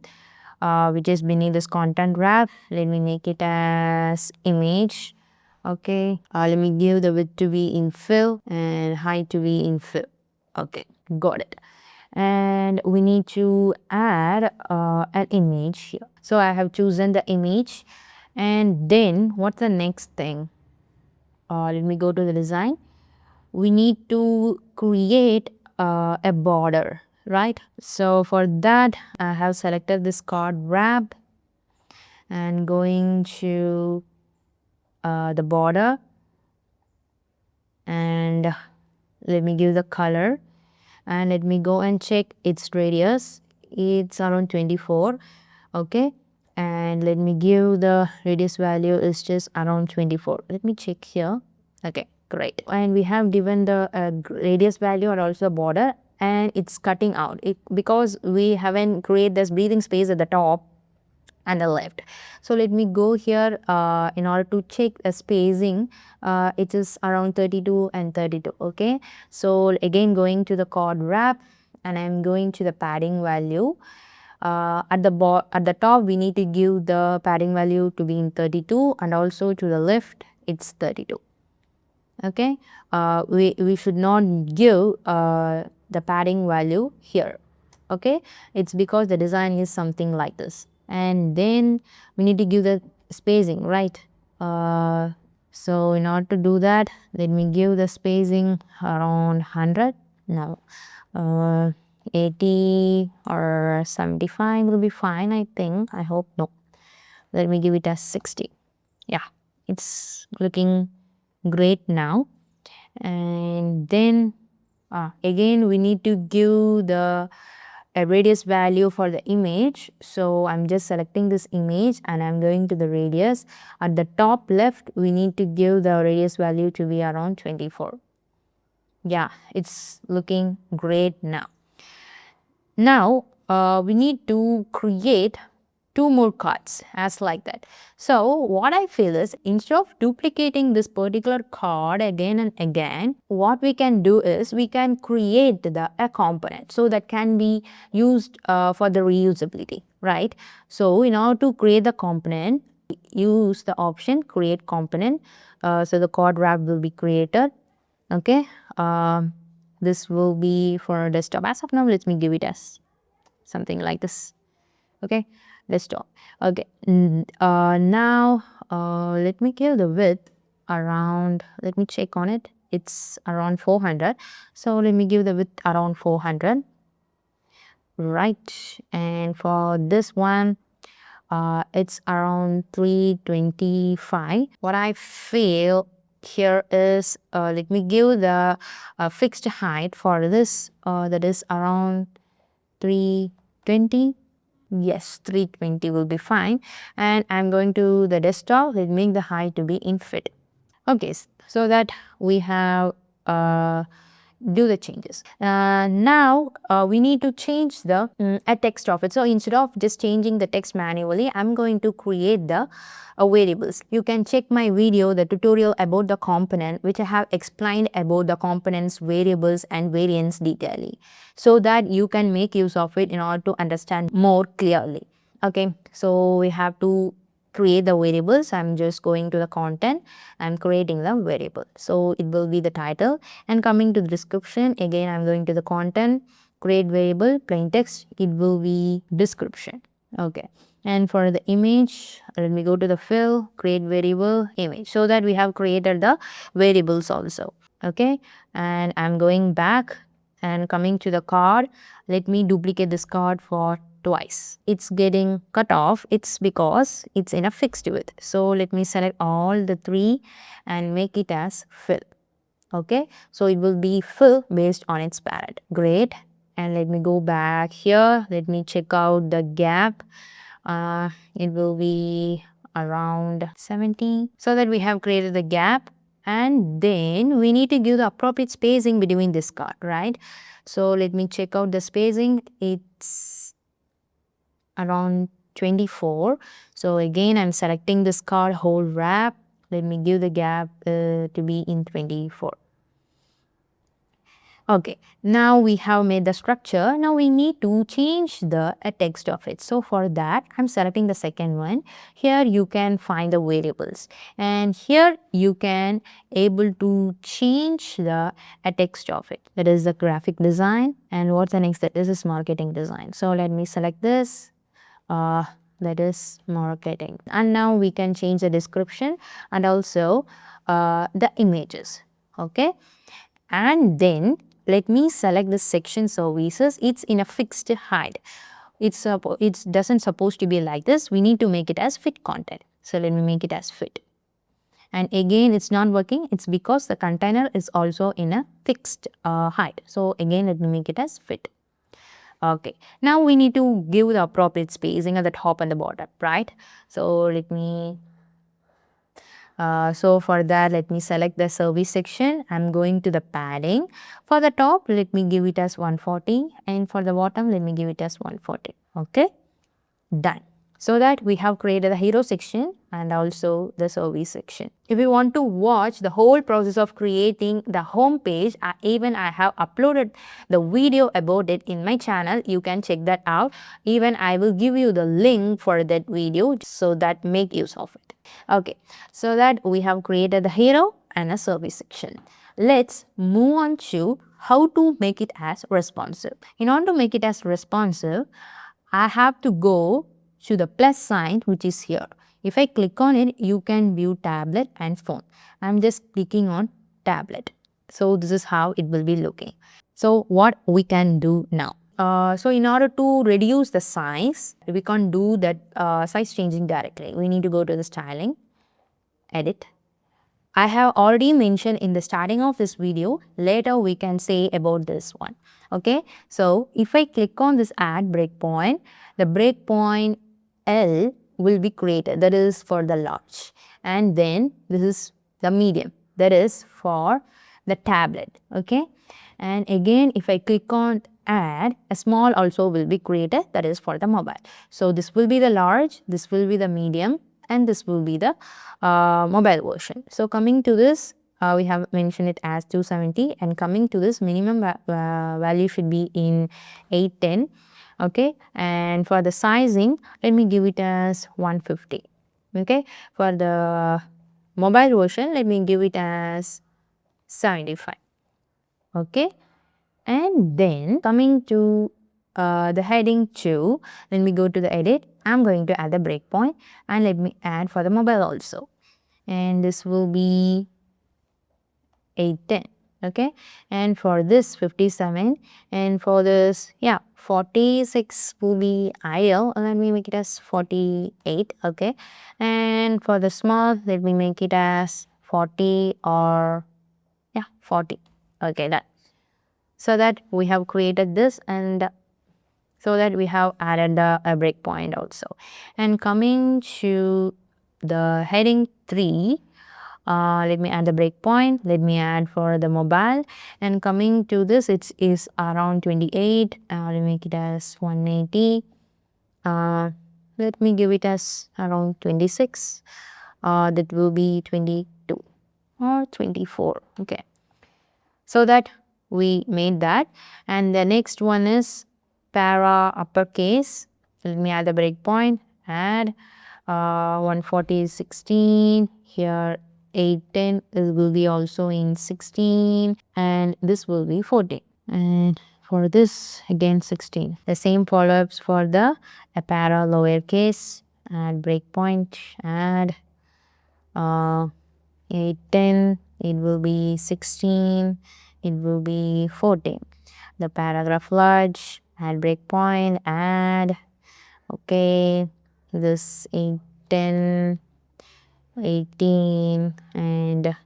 which is beneath this content wrap. Let me make it as image. Okay, let me give the width to be in fill and height to be in fill. Okay, got it. And we need to add an image here. So I have chosen the image, and then what's the next thing? Let me go to the design. We need to create a border, right? So for that I have selected this card wrap and going to the border, and let me give the color, and let me go and check its radius. It's around 24. Okay, and let me give the radius value is just around 24. Let me check here. Okay, great. And we have given the radius value and also border, and it's cutting out it because we haven't created this breathing space at the top and the left. So let me go here in order to check the spacing. It is around 32 and 32. Okay, so again going to the chord wrap, and I'm going to the padding value. At the top we need to give the padding value to be in 32, and also to the left it's 32. Okay, we should not give the padding value here. Okay, it's because the design is something like this, and then we need to give the spacing, right? So in order to do that, let me give the spacing around 100. Now 80 or 75 will be fine, I think. I hope. No, let me give it as 60. Yeah, it's looking great now. And then again we need to give the radius value for the image. So I'm just selecting this image and I'm going to the radius. At the top left we need to give the radius value to be around 24. Yeah, it's looking great now. Now we need to create 2 more cards as like that. So what I feel is, instead of duplicating this particular card again and again, what we can do is we can create a component so that can be used for the reusability, right? So in order to create the component, use the option create component. So the code wrap will be created. Okay, this will be for desktop. As of now, let me give it as something like this. Okay, desktop. Okay, now let me give the width around, let me check on it, it's around 400. So let me give the width around 400, right? And for this one, it's around 325. What I feel here is, let me give the fixed height for this, that is around 320. Yes, 320 will be fine. And I'm going to the desktop. Let me make the height to be in fit. Okay, so that we have do the changes. Now we need to change the a text of it. So instead of just changing the text manually, I'm going to create the variables. You can check my video, the tutorial about the component, which I have explained about the components, variables and variants detailedly, so that you can make use of it in order to understand more clearly. Okay, so we have to create the variables. I'm just going to the content, I'm creating the variable. So it will be the title, and coming to the description, again I'm going to the content, create variable, plain text, it will be description. Okay, and for the image, let me go to the fill, create variable, image, so that we have created the variables also. Okay, and I'm going back and coming to the card, let me duplicate this card for twice. It's getting cut off, it's because it's in a fixed width. So let me select all the three and make it as fill. Okay, so it will be fill based on its parent. Great. And let me go back here, let me check out the gap. It will be around 70, so that we have created the gap. And then we need to give the appropriate spacing between this card, right? So let me check out the spacing. It's around 24. So again, I'm selecting this card whole wrap. Let me give the gap to be in 24. Okay, now we have made the structure. Now we need to change the text of it. So for that, I'm selecting the second one. Here you can find the variables, and here you can able to change the text of it. That is the graphic design, and what's the next? This is marketing design. So let me select this. That is marketing, and now we can change the description and also the images. Okay, and then let me select the section services. It's in a fixed height. It doesn't supposed to be like this. We need to make it as fit content. So let me make it as fit. And again, it's not working. It's because the container is also in a fixed height. So again, let me make it as fit. Okay, now we need to give the appropriate spacing at the top and the bottom, right? So let me so for that, let me select the service section. I'm going to the padding. For the top, let me give it as 140, and for the bottom, let me give it as 140. Okay, done. So that we have created the hero section and also the service section. If you want to watch the whole process of creating the home page, even I have uploaded the video about it in my channel. You can check that out. Even I will give you the link for that video, so that make use of it. Okay, so that we have created the hero and a service section. Let's move on to how to make it as responsive. In order to make it as responsive, I have to go to the plus sign, which is here. If I click on it, you can view tablet and phone. I'm just clicking on tablet. So this is how it will be looking. So what we can do now? So in order to reduce the size, we can't do that size changing directly. We need to go to the styling, edit. I have already mentioned in the starting of this video. Later we can say about this one. Okay, so if I click on this add breakpoint, the breakpoint L will be created, that is for the large, and then this is the medium, that is for the tablet. Okay, and again if I click on add, a small also will be created, that is for the mobile. So this will be the large, this will be the medium, and this will be the mobile version. So coming to this, we have mentioned it as 270, and coming to this minimum value should be in 810. Okay, and for the sizing, let me give it as 150. Okay, for the mobile version, let me give it as 75. Okay, and then coming to the heading 2, let me go to the edit. I'm going to add the breakpoint, and let me add for the mobile also. And this will be 810. Okay, and for this 57, and for this 46 will be ideal. Let me make it as 48. Okay, and for the small, let me make it as 40 or 40. Okay, done. So that we have created this, and so that we have added a breakpoint also. And coming to the heading 3, let me add the breakpoint. Let me add for the mobile, and coming to this, it is around 28. Let me make it as 180. Let me give it as around 26. That will be 22 or 24. Okay, so that we made that. And the next one is para uppercase. Let me add the breakpoint. Add 140 is 16. Here 810 will be also in 16, and this will be 14. And for this again 16. The same follow-ups for the para lowercase. Add breakpoint. Add 810, it will be 16, it will be 14. The paragraph large, add breakpoint, add, okay, this 810, 18, and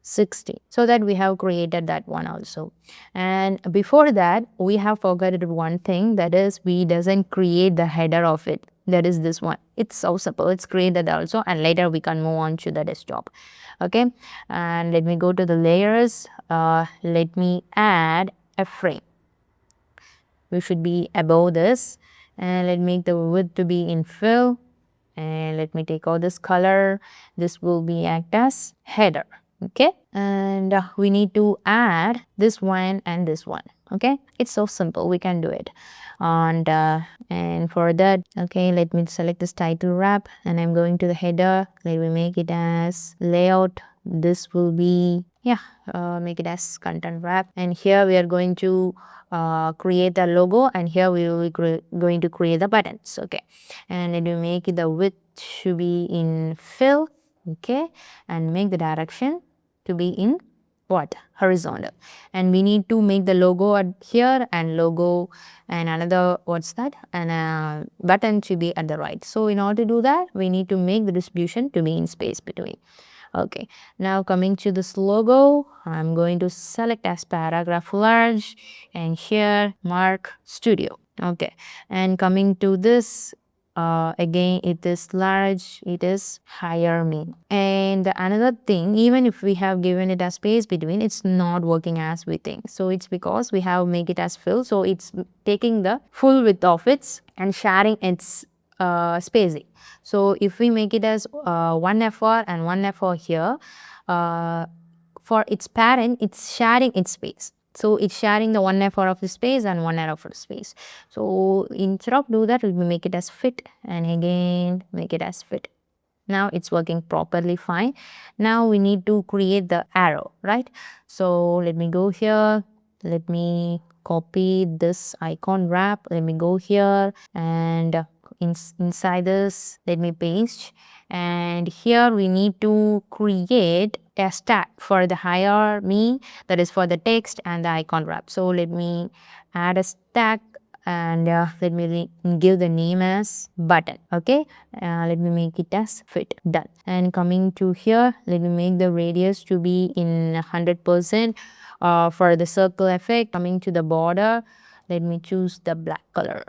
60. So that we have created that one also. And before that, we have forgotten one thing, that is we doesn't create the header of it. That is this one. It's so simple. It's created also, and later we can move on to the desktop. Okay, and let me go to the layers. Let me add a frame. We should be above this, and let me make the width to be in fill, and let me take out this color. This will be act as header. Okay, and we need to add this one and this one. Okay, it's so simple, we can do it. And for that, okay, let me select this title wrap, and I'm going to the header. Let me make it as layout. This will be make it as content wrap, and here we are going to create the logo, and here we will be going to create the buttons. Okay, and let me make the width to be in fill. Okay, and make the direction to be in what? Horizontal. And we need to make the logo at here, and logo and another what's that, and a button to be at the right. So in order to do that, we need to make the distribution to be in space between. Okay, now coming to this logo, I'm going to select as paragraph large, and here mark studio. Okay, and coming to this, again it is large, it is higher mean. And another thing, even if we have given it a space between, it's not working as we think. So it's because we have make it as fill, so it's taking the full width of it and sharing its spacing. So if we make it as 1 FR and 1 FR here, for its parent, it's sharing its space. So it's sharing the 1 FR of the space and 1 FR of the space. So instead of do that, we will make it as fit, and again make it as fit. Now it's working properly fine. Now we need to create the arrow, right? So let me go here, let me copy this icon wrap, let me go here, and inside this let me paste, and here we need to create a stack for the higher me, that is for the text and the icon wrap. So let me add a stack, and let me give the name as button. Okay, let me make it as fit. Done. And coming to here, let me make the radius to be in 100%. For the circle effect, coming to the border, let me choose the black color.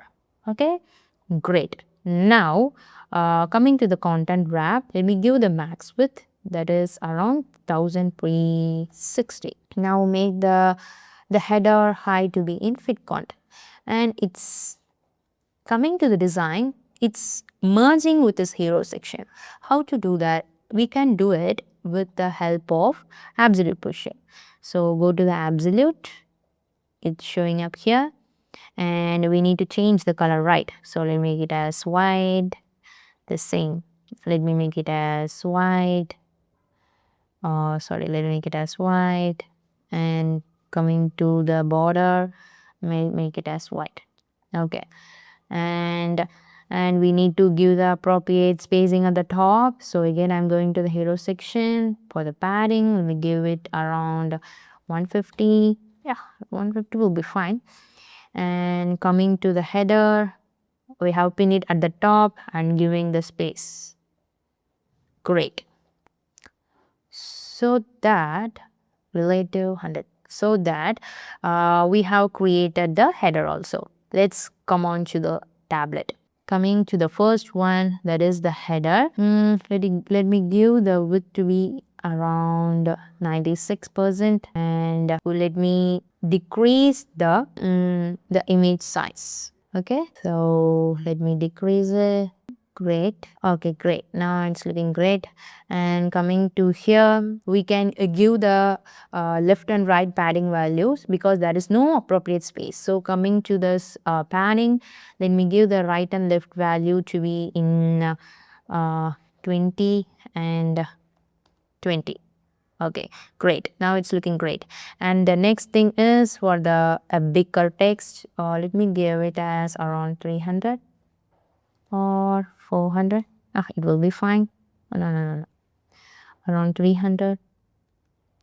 Okay, great. Now coming to the content wrap, let me give the max width, that is around 1360. Now make the header height to be in fit content, and it's coming to the design, it's merging with this hero section. How to do that? We can do it with the help of absolute pushing. So go to the absolute, it's showing up here, and we need to change the color, right? So let me make it as white, the same. Let me make it as white. Sorry, let me make it as white. And coming to the border, make it as white. Okay. And we need to give the appropriate spacing at the top. So again, I'm going to the hero section. For the padding, let me give it around 150. Yeah, 150 will be fine. And coming to the header, we have pinned it at the top and giving the space. Great. So that relative 100. So that we have created the header also. Let's come on to the tablet. Coming to the first one, that is the header. Let me give the width to be around 96% and let me decrease the image size. Okay, so let me decrease it. Great. Okay, great. Now it's looking great. And coming to here, we can give the left and right padding values because there is no appropriate space. So coming to this padding, let me give the right and left value to be in 20 and 20. Okay, great. Now it's looking great. And the next thing is for the bigger text. Let me give it as around 300 or 400. It will be fine. No. Around 300,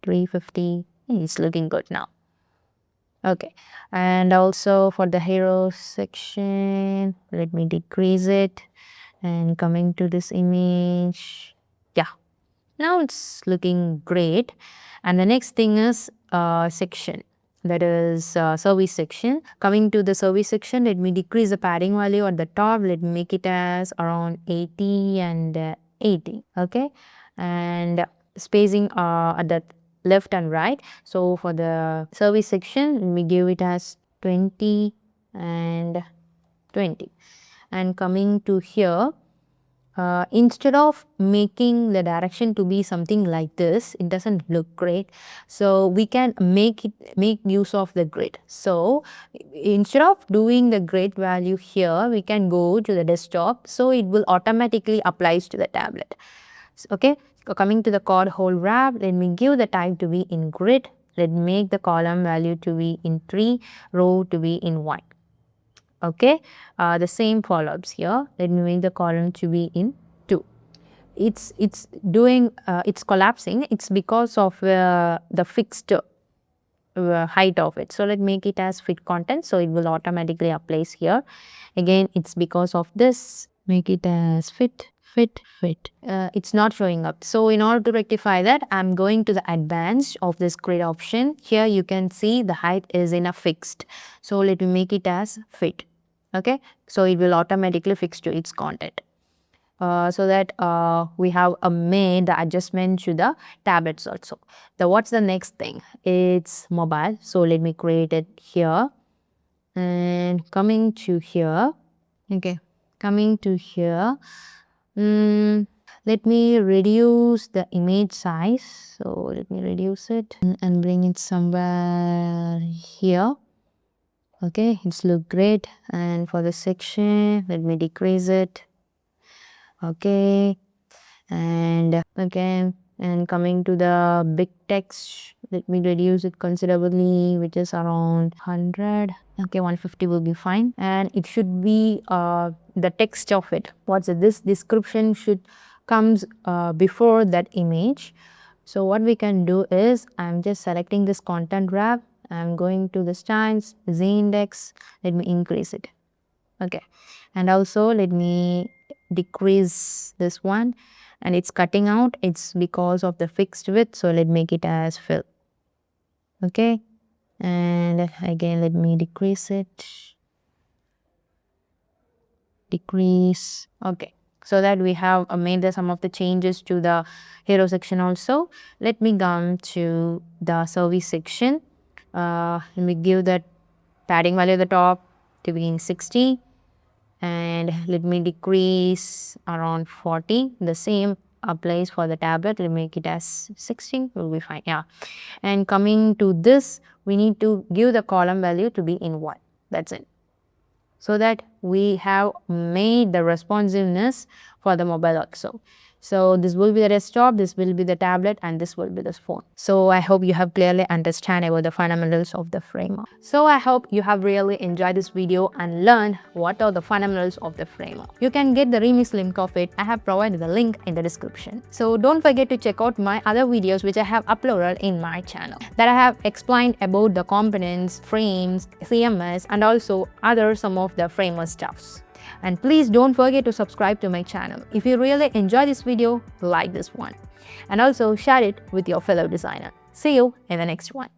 350. It's looking good now. Okay, and also for the hero section, let me decrease it. And coming to this image, yeah, now it's looking great. And the next thing is section, that is service section. Coming to the service section, let me decrease the padding value at the top. Let me make it as around 80 and 80. Okay, and spacing at the left and right. So for the service section, let me give it as 20 and 20. And coming to here, instead of making the direction to be something like this, it doesn't look great. So we can make use of the grid. So instead of doing the grid value here, we can go to the desktop. So it will automatically applies to the tablet. Okay, so coming to the chord hole wrap, let me give the type to be in grid. Let me make the column value to be in 3, row to be in 1. Okay, the same follow-ups here. Let me make the column to be in 2. It's doing it's collapsing. It's because of the fixed height of it. So let me make it as fit content, so it will automatically applies here. Again, it's because of this. Make it as fit. It's not showing up. So in order to rectify that, I'm going to the advanced of this grid option. Here you can see the height is in a fixed. So let me make it as fit. Okay, so it will automatically fix to its content. So that we have made the adjustment to the tablets also. What's the next thing? It's mobile. So let me create it here. And coming to here, okay, coming to here, let me reduce the image size. So let me reduce it and bring it somewhere here. Okay, it's look great. And for the section, let me decrease it. Okay, and again, and coming to the big text, let me reduce it considerably, which is around 100. Okay, 150 will be fine. And it should be the text of it. What's it? This description should comes before that image. So what we can do is, I'm just selecting this content wrap. I'm going to the styles, z-index, let me increase it. Okay, and also let me decrease this one, and it's cutting out. It's because of the fixed width, so let me make it as fill. Okay, and again let me decrease it. Decrease. Okay, so that we have made some of the changes to the hero section also. Let me come to the service section. Let me give that padding value at the top to be in 60, and let me decrease around 40. The same applies for the tablet. Let me make it as 60, will be fine. Yeah, and coming to this, we need to give the column value to be in 1. That's it. so that we have made the responsiveness for the mobile also. So this will be the desktop, this will be the tablet, and this will be the phone. So I hope you have clearly understand about the fundamentals of the framework. So I hope you have really enjoyed this video and learned what are the fundamentals of the framework. You can get the remix link of it. I have provided the link in the description. So don't forget to check out my other videos which I have uploaded in my channel, that I have explained about the components, frames, CMS, and also other some of the framework stuffs. And please don't forget to subscribe to my channel. If you really enjoy this video, like this one. And also share it with your fellow designer. See you in the next one.